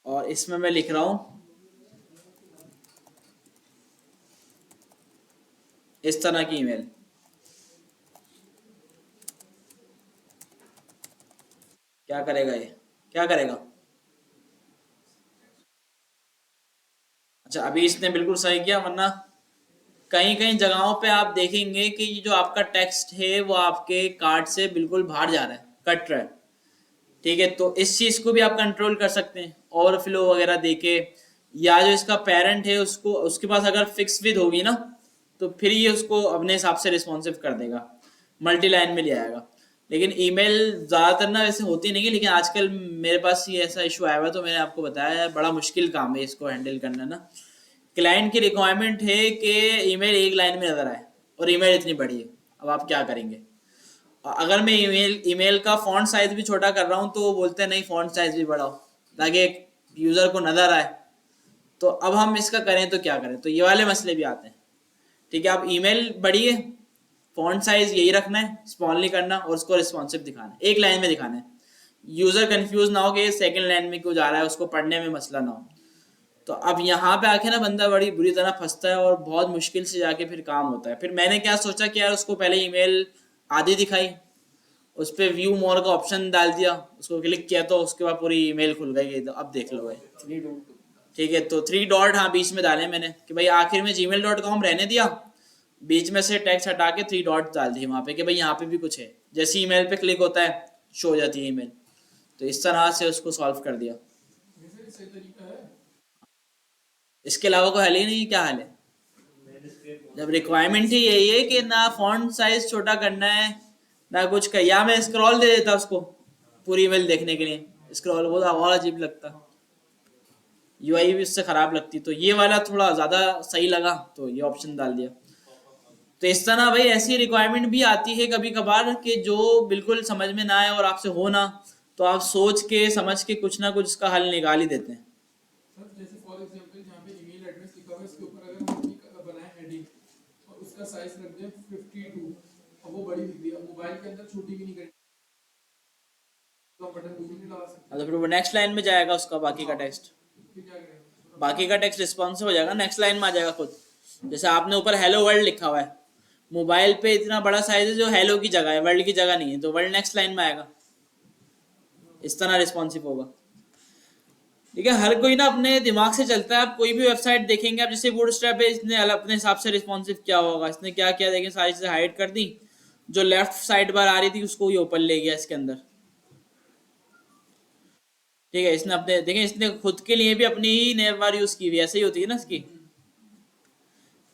और इसमें मैं लिख रहा हूँ इस तरह की ईमेल। क्या करेगा ये, क्या करेगा। अच्छा अभी इसने बिल्कुल सही किया, वरना कहीं कहीं जगहों पे आप देखेंगे कि ये जो आपका टेक्स्ट है वो आपके कार्ड से बिल्कुल बाहर जा रहा है, कट रहा है, ठीक है। तो इस चीज को भी आप कंट्रोल कर सकते हैं ओवरफ्लो वगैरह देके, या जो इसका पेरेंट है उसको, उसके पास अगर फिक्स विद होगी ना, तो फिर ये उसको अपने हिसाब से रिस्पॉन्सिव कर देगा, मल्टी लाइन में ले आएगा। लेकिन ईमेल ज़्यादातर ना वैसे होती नहीं है, लेकिन आजकल मेरे पास ये ऐसा इशू आया हुआ है, तो मैंने आपको बताया है बड़ा मुश्किल काम है इसको हैंडल करना ना। क्लाइंट की रिक्वायरमेंट है कि ईमेल एक लाइन में नजर आए और ईमेल इतनी बड़ी है, अब आप क्या करेंगे। अगर मैं ईमेल का फॉन्ट साइज भी छोटा कर रहा हूँ तो वो बोलते हैं नहीं फॉन्ट साइज भी बढ़ाओ ताकि यूजर को नजर आए। तो अब हम इसका करें तो क्या करें, तो ये वाले मसले भी आते हैं, ठीक है। आप ईमेल बड़ी है, फॉन्ट साइज यही रखना है, स्मॉल नहीं करना, और उसको रिस्पॉन्सिव दिखाना है, एक लाइन में दिखाना है, यूजर कंफ्यूज ना हो कि सेकंड लाइन में क्यों जा रहा है, उसको पढ़ने में मसला ना हो। तो अब यहाँ पे आके ना बंदा बड़ी बुरी तरह फंसता है और बहुत मुश्किल से जाके फिर काम होता है। फिर मैंने क्या सोचा कि यार उसको पहले ईमेल आधी दिखाई, उस पर व्यू मोर का ऑप्शन डाल दिया, उसको क्लिक किया तो उसके बाद पूरी ईमेल खुल गई। तो अब देख लो भाई, ठीक है। तो 3 डॉट हाँ बीच में डाले मैंने कि भाई आखिर में gmail.com रहने दिया, बीच में से टेक्स्ट हटा के 3 डॉट डाल दिए वहाँ पे कि भाई यहाँ पे भी कुछ है। जैसे ईमेल पे क्लिक होता है शो हो जाती है ईमेल। तो इस तरह से उसको सॉल्व कर दिया। वैसे भी सही तरीका है। इसके अलावा कोई हल ही नहीं, क्या हल है। जब रिक्वायरमेंट ही यही है कि ना फॉन्ट साइज छोटा करना है ना कुछ का, या मैं स्क्रॉल दे देता उसको पूरी ईमेल देखने के लिए, स्क्रॉल वो और अजीब लगता, यूआई भी उससे खराब लगती। तो ये वाला थोड़ा ज्यादा सही लगा तो ये ऑप्शन डाल दिया। तो इस तरह भाई ऐसी रिक्वायरमेंट भी आती है कभी कभार कि जो बिल्कुल समझ में ना आए और आपसे हो ना, तो आप सोच के समझ के कुछ ना कुछ इसका हल निकाल ही देते हैं। सर जैसे फॉर एग्जांपल जहाँ पे ईमेल एड्रेस लिखा हुआ है इसके ऊपर अगर हम बनाए हेडिंग और उसका साइज रख दें 52 और वो बड़ी दिख रही है, मोबाइल के अंदर छोटी भी नहीं करनी, तो हम बटन दूर नहीं लगा सकते। तो फिर वो नेक्स्ट लाइन में जाएगा उसका बाकी का टेक्स्ट, फिर क्या करेंगे। बाकी का टेक्स्ट रिस्पॉन्सिव हो जाएगा, नेक्स्ट लाइन में आ जाएगा खुद। जैसे आपने ऊपर हेलो वर्ल्ड लिखा हुआ है, मोबाइल पे इतना बड़ा साइज है जो हेलो की जगह है, वर्ल्ड की जगह नहीं है, तो वर्ल्ड नेक्स्ट लाइन में आएगा, इस तरह रिस्पॉन्सिव होगा। ठीक है, हर कोई ना अपने दिमाग से चलता है। आप कोई भी वेबसाइट देखेंगे, आप जैसे बूटस्ट्रैप है, इसने अपने हिसाब से रिस्पॉन्सिव क्या होगा, इसने क्या किया देखें, सारी चीजें हाइड कर दी, जो लेफ्ट साइड बार आ रही थी उसको ये ऊपर ले गया इसके अंदर। ठीक है, इसने अपने देखें, इसने खुद के लिए भी अपनी ही नेम बार यूज की हुई, ऐसे ही होती है ना इसकी।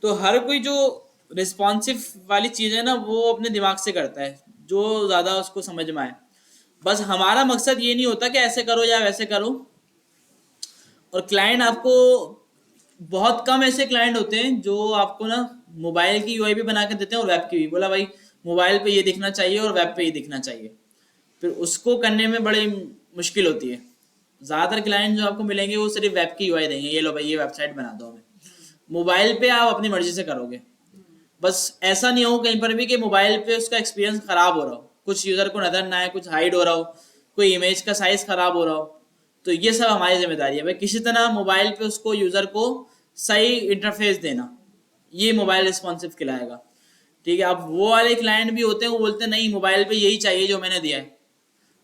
तो हर कोई जो रिस्पॉन्सिव वाली चीज है ना वो अपने दिमाग से करता है, जो ज्यादा उसको समझ में आए। बस हमारा मकसद ये नहीं होता कि ऐसे करो या वैसे करो। और क्लाइंट आपको, बहुत कम ऐसे क्लाइंट होते हैं जो आपको ना मोबाइल की यूआई भी बना के देते हैं और वेब की भी, बोला भाई मोबाइल पे ये दिखना चाहिए और वेब पे ये दिखना चाहिए, फिर उसको करने में बड़ी मुश्किल होती है। ज़्यादातर क्लाइंट जो आपको मिलेंगे वो सिर्फ वेब की यूआई देंगे, ये लो भाई ये वेबसाइट बना दो हमें। मोबाइल पे आप अपनी मर्जी से करोगे। बस ऐसा नहीं हो कहीं पर भी कि मोबाइल पे उसका एक्सपीरियंस खराब हो रहा हो, कुछ यूज़र को नजर ना आए, कुछ हाइड हो रहा हो, कोई इमेज का साइज खराब हो रहा हो। तो ये सब हमारी जिम्मेदारी है भाई, किसी तरह मोबाइल पे उसको यूज़र को सही इंटरफेस देना, ये मोबाइल रिस्पॉन्सिव कहलाएगा। ठीक है। अब वो वाले क्लाइंट भी होते हैं, वो बोलते हैं नहीं मोबाइल पे यही चाहिए जो मैंने दिया है।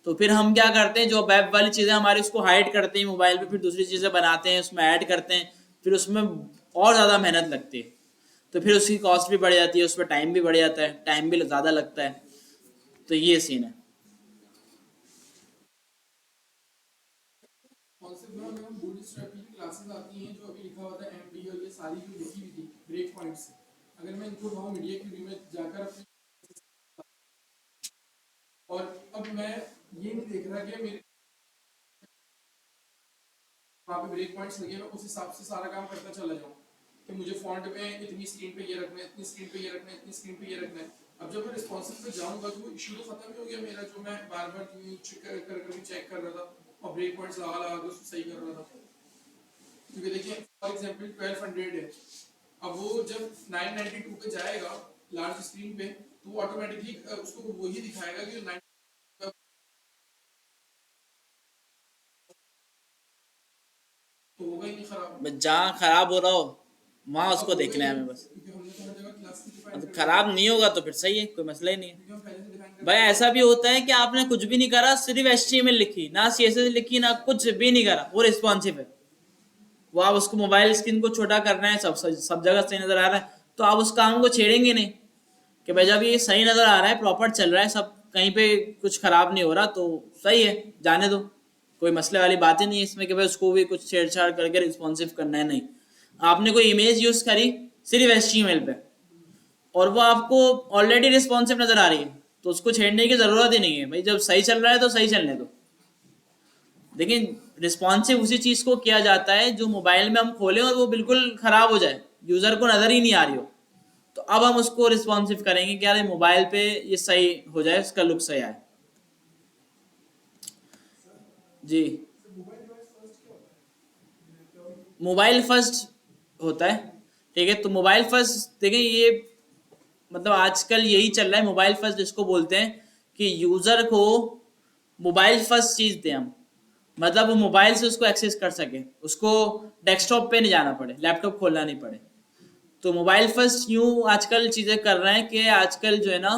तो फिर हम क्या करते हैं, जो वेब वाली चीज़ें हमारी उसको हाइड करते हैं मोबाइल पे, फिर दूसरी चीज़ें बनाते हैं उसमें ऐड करते हैं, फिर उसमें और ज़्यादा मेहनत लगती है। तो फिर उसकी कॉस्ट भी बढ़ जाती है, उस पर टाइम भी बढ़ जाता है, टाइम भी ज़्यादा लगता है। तो ये सीन है। कॉन्सेप्ट में अगर हम बूटस्ट्रैप की क्लासेस आती हैं जो अभी लिखा हुआ था एमडी और ये सारी जो लिखी हुई थी ब्रेक पॉइंट्स, अगर मैं इनको वहाँ मीडिया क्यूरी में जाकर अपने, और अब मैं ये नहीं देख रहा कि मेरे वहाँ पे ब्रेक पॉइंट्स लगे, मैं उस हिसाब से सारा काम करता चला जाऊँ कि मुझे फॉन्ट में इतनी स्क्रीन पे ये रखना है, इतनी स्क्रीन पे ये रखना है, इतनी स्क्रीन पे ये रखना है। अब जब मैं रिस्पॉन्सिव पे जाऊँगा तो वो इशू तो खत्म ही हो गया मेरा, जो मैं बार बार चेक कर रहा था और ब्रेक पॉइंट्स लगा लगा के उसको सही कर रहा था। क्योंकि देखिए फॉर एग्जांपल 1200 है, अब वो जब 992 पे जाएगा लार्ज स्क्रीन पे तो वो ऑटोमेटिकली उसको वही दिखाएगा कि 9 तो होगा ही नहीं खराब। बस जहाँ खराब हो रहा हो वहाँ उसको अब देखना है होगा ही हमें नहीं, बस। क्योंकि हमने तो हर जगह क्लास की डिफाइन अब कर खराब नहीं होगा तो फिर सही है, कोई मसला ही नहीं है। क्योंकि हम पहले से डिफाइन भाई कर ऐसा भी होता है कि आपने कुछ भी नहीं करा, सिर्फ HTML लिखी, ना CSS लिखी, ना कुछ भी नहीं करा, वो रिस्पॉन्सिव है। वो आप उसको मोबाइल स्क्रीन को छोटा करना है, सब जगह सही नजर आ रहा है, तो आप उस काम को छेड़ेंगे नहीं कि भाई जब ये सही नजर आ रहा है, प्रॉपर चल रहा है सब, कहीं पे कुछ खराब नहीं हो रहा तो सही है, जाने दो, कोई मसले वाली बात ही नहीं है इसमें कि भाई उसको भी कुछ छेड़छाड़ करके रिस्पॉन्सिव करना है। नहीं, आपने कोई इमेज यूज करी सिर्फ HTML पे और वो आपको ऑलरेडी रिस्पॉन्सिव नजर आ रही है, तो उसको छेड़ने की जरूरत ही नहीं है भाई, जब सही चल रहा है तो सही चलने दो। लेकिन रिस्पॉन्सिव उसी चीज को किया जाता है जो मोबाइल में हम खोलें और वो बिल्कुल खराब हो जाए, यूजर को नजर ही नहीं आ रही हो, तो अब हम उसको रिस्पॉन्सिव करेंगे कि यार मोबाइल पे ये सही हो जाए, इसका लुक सही आए। जी, मोबाइल फर्स्ट होता है। ठीक है, तो मोबाइल फर्स्ट देखें, ये मतलब आजकल यही चल रहा है, मोबाइल फर्स्ट जिसको बोलते हैं कि यूजर को मोबाइल फर्स्ट चीज दें हम, मतलब वो मोबाइल से उसको एक्सेस कर सके, उसको डेस्कटॉप पे नहीं जाना पड़े, लैपटॉप खोलना नहीं पड़े। तो मोबाइल फर्स्ट यूँ आजकल चीज़ें कर रहे हैं कि आजकल जो है ना,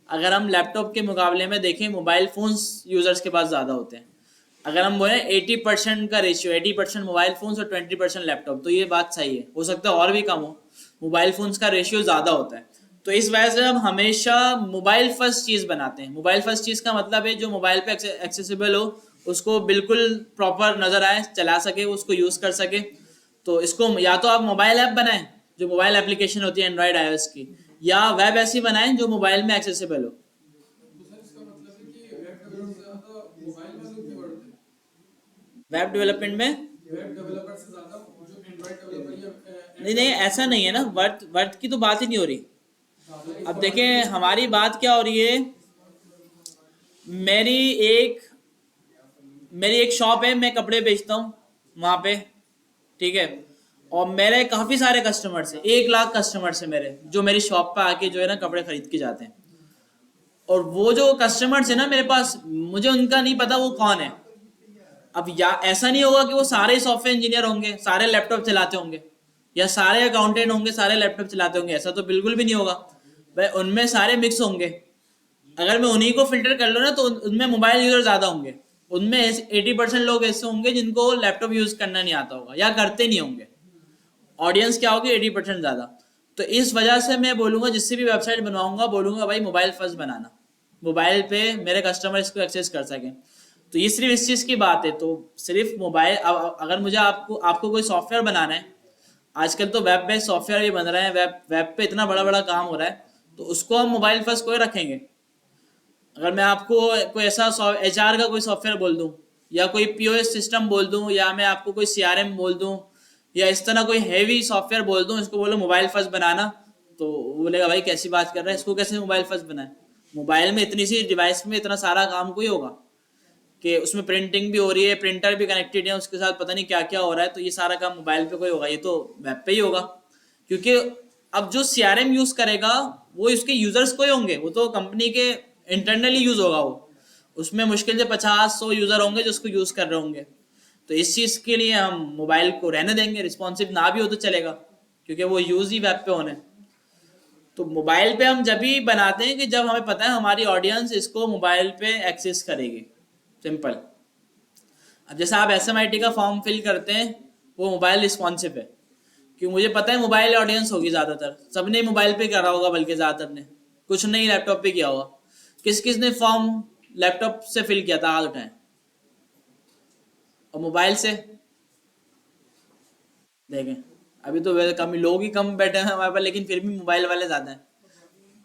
अगर हम लैपटॉप के मुकाबले में देखें मोबाइल फ़ोन्स यूज़र्स के पास ज़्यादा होते हैं। अगर हम बोले 80% का रेशियो, 80% मोबाइल फ़ोन्स और 20% लैपटॉप, तो ये बात सही है, हो सकता है और भी कम हो, मोबाइल फ़ोन्स का रेशियो ज़्यादा होता है। तो इस वजह से हम हमेशा मोबाइल फर्स्ट चीज़ बनाते हैं। मोबाइल फर्स्ट चीज़ का मतलब है जो मोबाइल पे एक्सेसिबल हो, उसको बिल्कुल प्रॉपर नज़र आए, चला सके, उसको यूज़ कर सके। तो इसको या तो आप मोबाइल ऐप बनाएं जो मोबाइल एप्लीकेशन होती है एंड्रॉयड iOS की, या वेब ऐसी बनाएं जो मोबाइल में एक्सेसिबल हो। तो सर इसका मतलब है कि वेब डेवलपर से ज़्यादा मोबाइल वालों की वर्थ है, वेब डेवलपमेंट में वेब डेवलपर से ज़्यादा जो एंड्रॉइड डेवलपर या नहीं नहीं, ऐसा नहीं है ना, वर्थ वर्थ की तो बात ही नहीं हो रही। अब देखें हमारी बात क्या हो रही है, मेरी एक मेरी एक शॉप है, मैं कपड़े बेचता हूँ वहाँ पे, ठीक है, और मेरे काफ़ी सारे कस्टमर्स हैं, 1 लाख कस्टमर्स हैं मेरे, जो मेरी शॉप पे आके जो है ना कपड़े खरीद के जाते हैं। और वो जो कस्टमर्स हैं ना मेरे पास, मुझे उनका नहीं पता वो कौन है। अब या ऐसा नहीं होगा कि वो सारे सॉफ्टवेयर इंजीनियर होंगे, सारे लैपटॉप चलाते होंगे, या सारे अकाउंटेंट होंगे, सारे लैपटॉप चलाते होंगे, ऐसा तो बिल्कुल भी नहीं होगा भाई, उनमें सारे मिक्स होंगे। अगर मैं उन्हीं को फिल्टर कर लूँ ना तो उनमें मोबाइल यूजर ज़्यादा होंगे, उनमें 80% लोग ऐसे होंगे जिनको लैपटॉप यूज़ करना नहीं आता होगा या करते नहीं होंगे। ऑडियंस क्या होगी, 80% ज़्यादा। तो इस वजह से मैं बोलूँगा जिससे भी वेबसाइट बनवाऊंगा, बोलूँगा भाई मोबाइल फर्स्ट बनाना, मोबाइल पे मेरे कस्टमर इसको एक्सेस कर सकें। तो ये सिर्फ इस चीज़ की बात है। तो सिर्फ मोबाइल, अगर मुझे आपको कोई सॉफ्टवेयर बनाना है, आजकल तो वेब बेस्ड सॉफ्टवेयर भी बन रहे हैं, वेब पे इतना बड़ा बड़ा काम हो रहा है, तो उसको हम मोबाइल फर्स्ट कोई रखेंगे। अगर मैं आपको कोई ऐसा HR का कोई सॉफ्टवेयर बोल दूं, या कोई POS सिस्टम बोल दूं, या मैं आपको कोई CRM बोल दूं, या इस तरह कोई हैवी सॉफ्टवेयर बोल दूं, इसको बोलो मोबाइल फर्स्ट बनाना, तो वो बोलेगा भाई कैसी बात कर रहा है, इसको कैसे मोबाइल फर्स्ट बनाए? मोबाइल में इतनी सी डिवाइस में इतना सारा काम कोई होगा कि उसमें प्रिंटिंग भी हो रही है, प्रिंटर भी कनेक्टेड है, उसके साथ पता नहीं क्या क्या हो रहा है, तो ये सारा काम मोबाइल पे कोई होगा? ये तो वेब पे ही होगा। क्योंकि अब जो CRM यूज करेगा वो उसके यूजर्स कोई होंगे, वो तो कंपनी के इंटरनली यूज होगा, वो उसमें मुश्किल से 50-100 यूजर होंगे जो उसको यूज कर रहे होंगे। तो इस चीज के लिए हम मोबाइल को रहने देंगे, रिस्पॉन्सिव ना भी हो तो चलेगा, क्योंकि वो यूज ही वेब पे होने। तो मोबाइल पे हम जब भी बनाते हैं कि जब हमें पता है हमारी ऑडियंस इसको मोबाइल पे एक्सेस करेगी, सिंपल। अब जैसे आप SMIT का फॉर्म फिल करते हैं, वो मोबाइल रिस्पॉन्सिव है, क्योंकि मुझे पता है मोबाइल ऑडियंस होगी ज़्यादातर, सबने मोबाइल पे करा होगा, बल्कि ज़्यादातर ने, कुछ नहीं लैपटॉप पे किया होगा। किस किस ने फॉर्म लैपटॉप से फिल किया था, हाथ उठाएं। और मोबाइल से देखें, अभी तो वैसे कम लोग ही कम बैठे हैं हमारे पास, लेकिन फिर भी मोबाइल वाले ज़्यादा हैं,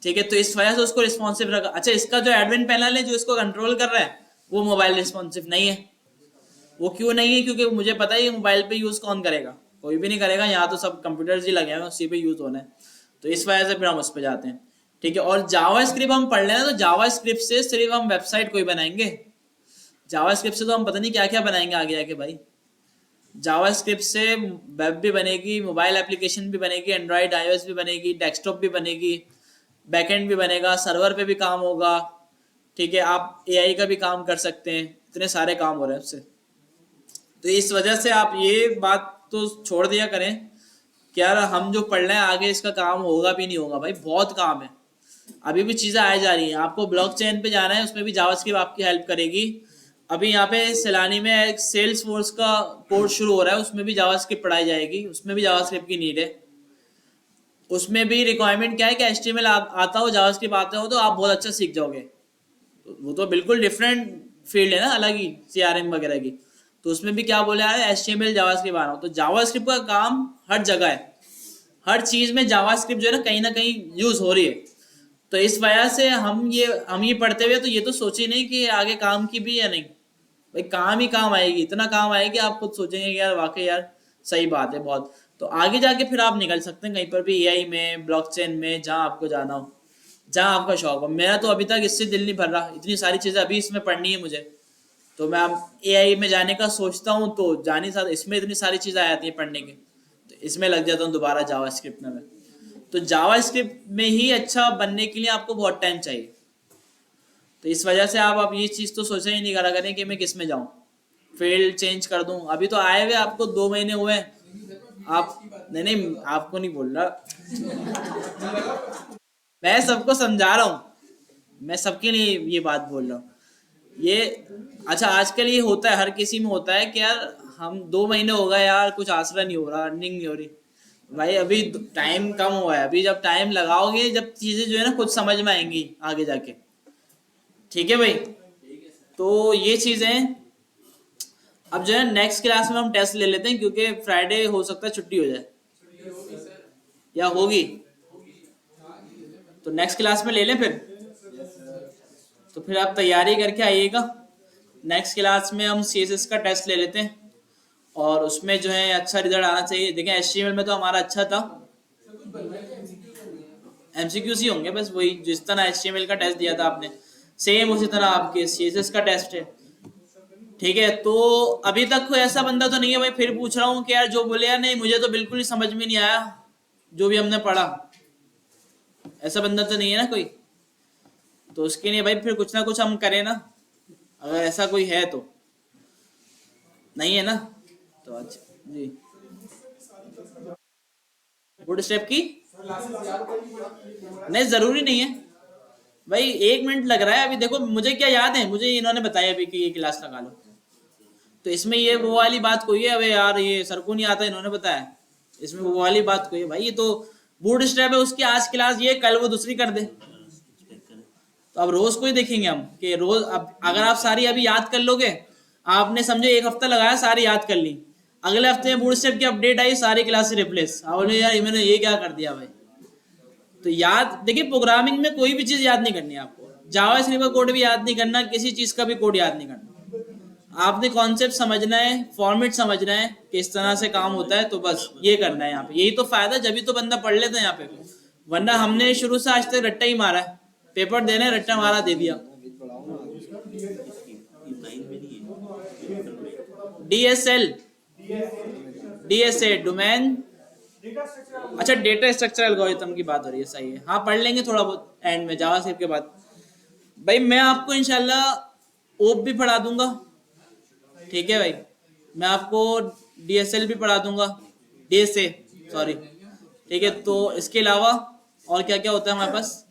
ठीक है। तो इस वजह से उसको रिस्पॉन्सिव रखा। अच्छा, इसका जो एडमिन पैनल है जो इसको कंट्रोल कर रहा है, वो मोबाइल रिस्पॉन्सिव नहीं है। वो क्यों नहीं है? क्योंकि मुझे पता है ये मोबाइल पे यूज़ कौन करेगा, कोई भी नहीं करेगा, यहाँ तो सब कंप्यूटर्स ही लगे हैं, उसी पे यूज़ होना है। तो इस वजह से फिर हम उस पर जाते हैं, ठीक है। और जावा स्क्रिप्ट हम पढ़ लेना, तो जावा स्क्रिप्ट से सिर्फ हम वेबसाइट कोई बनाएंगे, जावा स्क्रिप्ट से तो हम पता नहीं क्या क्या बनाएंगे आगे जाके भाई। जावा स्क्रिप्ट से वेब भी बनेगी, मोबाइल एप्लीकेशन भी बनेगी, एंड्रॉयड iOS भी बनेगी, डेस्कटॉप भी बनेगी, बैकएंड भी बनेगा, सर्वर पे भी काम होगा, ठीक है। आप AI का भी काम कर सकते हैं, इतने सारे काम हो रहे हैं उससे। तो इस वजह से आप ये बात तो छोड़ दिया करें कि यार हम जो पढ़ रहे हैं आगे इसका काम होगा भी नहीं होगा। भाई बहुत काम है, अभी भी चीज़ें आ जा रही हैं। आपको ब्लॉकचेन पे जाना है, उसमें भी जावास्क्रिप्ट आपकी हेल्प करेगी। अभी यहाँ पे सैलानी में एक सेल्स फोर्स का कोर्स शुरू हो रहा है, उसमें भी जावास्क्रिप्ट पढ़ाई जाएगी, उसमें भी जावास्क्रिप्ट की नीड है। उसमें भी रिक्वायरमेंट क्या है कि HTML आता हो, जावास्क्रिप्ट आता हो, तो आप बहुत अच्छा सीख जाओगे। वो तो बिल्कुल डिफरेंट फील्ड है ना, अलग ही CRM वगैरह की। तो उसमें भी क्या बोला है, HTML जावास्क्रिप्ट आ रहा हो। तो जावास्क्रिप्ट का काम हर जगह है, हर चीज़ में जावास्क्रिप्ट जो है ना कहीं यूज हो रही है। तो इस वजह से हम ये पढ़ते हुए तो ये तो सोचे नहीं कि आगे काम की भी या नहीं। भाई काम ही काम आएगी, इतना काम आएगी आप खुद सोचेंगे कि यार वाकई यार सही बात है बहुत। तो आगे जाके फिर आप निकल सकते हैं कहीं पर भी, AI में, ब्लॉकचेन में, जहाँ आपको जाना हो, जहाँ आपका शौक हो। मेरा तो अभी तक इससे दिल नहीं भर रहा, इतनी सारी चीज़ें अभी इसमें पढ़नी है मुझे। तो मैं अब AI में जाने का सोचता हूँ, तो जाने साथ इसमें इतनी सारी चीज़ें आ जाती हैं पढ़ने की, तो इसमें लग जाता हूँ दोबारा जावास्क्रिप्ट में मैं। तो जावास्क्रिप्ट में ही अच्छा बनने के लिए आपको बहुत टाइम चाहिए। तो इस वजह से आप ये चीज़ तो सोचा ही नहीं करा करें कि मैं किस में जाऊँ, फील्ड चेंज कर दूँ। अभी तो आए हुए आपको 2 महीने हुए हैं आप, नहीं आपको नहीं बोल रहा मैं सबको समझा रहा हूँ, मैं सबके लिए ये बात बोल रहा हूँ। ये अच्छा आजकल ये होता है, हर किसी में होता है कि यार हम 2 महीने हो गए यार, कुछ आसरा नहीं हो रहा, अर्निंग नहीं हो रही। भाई अभी टाइम कम हुआ है, अभी जब टाइम लगाओगे, जब चीज़ें जो है ना खुद समझ में आएंगी आगे जाके, ठीक है भाई। तो ये चीज़ें अब जो है नेक्स्ट क्लास में हम टेस्ट ले लेते हैं, क्योंकि फ्राइडे हो सकता है छुट्टी हो जाए या होगी, तो नेक्स्ट क्लास में ले लें फिर। तो फिर आप तैयारी करके आइएगा, नेक्स्ट क्लास में हम CSS का टेस्ट ले लेते हैं, और उसमें जो है अच्छा रिजल्ट आना चाहिए। देखें HTML में तो हमारा अच्छा था, MCQs ही होंगे बस, वही जिस तरह HTML का टेस्ट दिया था आपने, सेम उसी तरह आपके CSS का टेस्ट है, ठीक है। तो अभी तक कोई ऐसा बंदा तो नहीं है भाई, फिर पूछ रहा हूँ कि यार जो बोले यार नहीं मुझे तो बिल्कुल ही समझ में नहीं आया जो भी हमने पढ़ा, ऐसा बंदा तो नहीं है ना कोई। तो उसके लिए भाई फिर कुछ ना कुछ हम करें ना, अगर ऐसा कोई है तो, नहीं है ना तो अच्छा जी। गुड स्टेप की नहीं, जरूरी नहीं है भाई, 1 मिनट लग रहा है। अभी देखो मुझे क्या याद है, मुझे इन्होंने बताया अभी कि ये क्लास लगा लो, तो इसमें ये वो वाली बात कोई है, अबे यार ये सर को नहीं आता, इन्होंने बताया, इसमें वो वाली बात कोई है भाई। ये तो बूट स्ट्रैप है, उसकी आज क्लास ये, कल वो दूसरी कर दे, तो अब रोज को ही देखेंगे हम कि रोज। अब अगर आप सारी अभी याद कर लोगे, आपने समझो 1 हफ्ता लगाया सारी याद कर ली, अगले हफ्ते में बूट स्ट्रैप की अपडेट आई, सारी क्लास से रिप्लेस, बोले यार मैंने ये क्या कर दिया भाई। तो याद देखिए, प्रोग्रामिंग में कोई भी चीज याद नहीं करनी है आपको, जावास्क्रिप्ट का कोड भी याद नहीं करना, किसी चीज का भी कोड याद नहीं करना। आपने कॉन्सेप्ट समझना है, फॉर्मेट समझना है, किस तरह से काम होता है, तो बस ये करना है यहाँ पे। यही तो फायदा, जब भी तो बंदा पढ़ लेता है यहाँ पे, वरना हमने शुरू से आज तक रट्टा ही मारा है, पेपर देने रट्टा मारा दे दिया। DSL DSA domain, data structure अच्छा डेटा स्ट्रक्चर एल्गोरिथम की बात हो रही है, सही है। हाँ पढ़ लेंगे थोड़ा बहुत एंड में जावास्क्रिप्ट के बाद। भाई मैं आपको इंशाल्लाह ओप भी पढ़ा दूंगा, ठीक है भाई। मैं आपको DSL भी पढ़ा दूंगा, DSA सॉरी, ठीक है। तो इसके अलावा और क्या क्या होता है हमारे पास,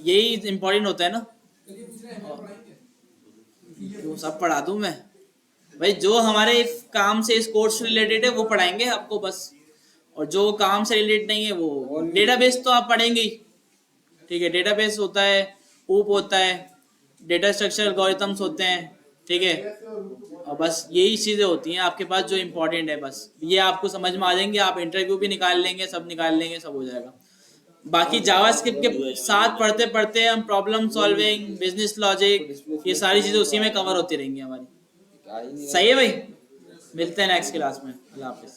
यही इम्पोर्टेंट होता है ना, चलिए पूछ रहे हैं पढ़ाएंगे। वो सब पढ़ा दूं मैं भाई। जो हमारे काम से इस कोर्स से रिलेटेड है वो पढ़ाएंगे आपको बस, और जो काम से रिलेटेड नहीं है वो डेटाबेस तो आप पढ़ेंगे ही, ठीक है। डेटाबेस होता है, ऊप होता है, डेटा स्ट्रक्चर एल्गोरिथम्स होते हैं, ठीक है। और बस यही चीज़ें होती हैं आपके पास जो इम्पोर्टेंट है, बस ये आपको समझ में आ जाएंगे, आप इंटरव्यू भी निकाल लेंगे, सब निकाल लेंगे, सब हो जाएगा। बाकी जावास्क्रिप्ट के साथ पढ़ते पढ़ते हम प्रॉब्लम सॉल्विंग, बिजनेस लॉजिक, ये सारी चीज़ें उसी में कवर होती रहेंगी हमारी। सही है भाई, मिलते हैं नेक्स्ट क्लास में। अल्लाह हाफिज़।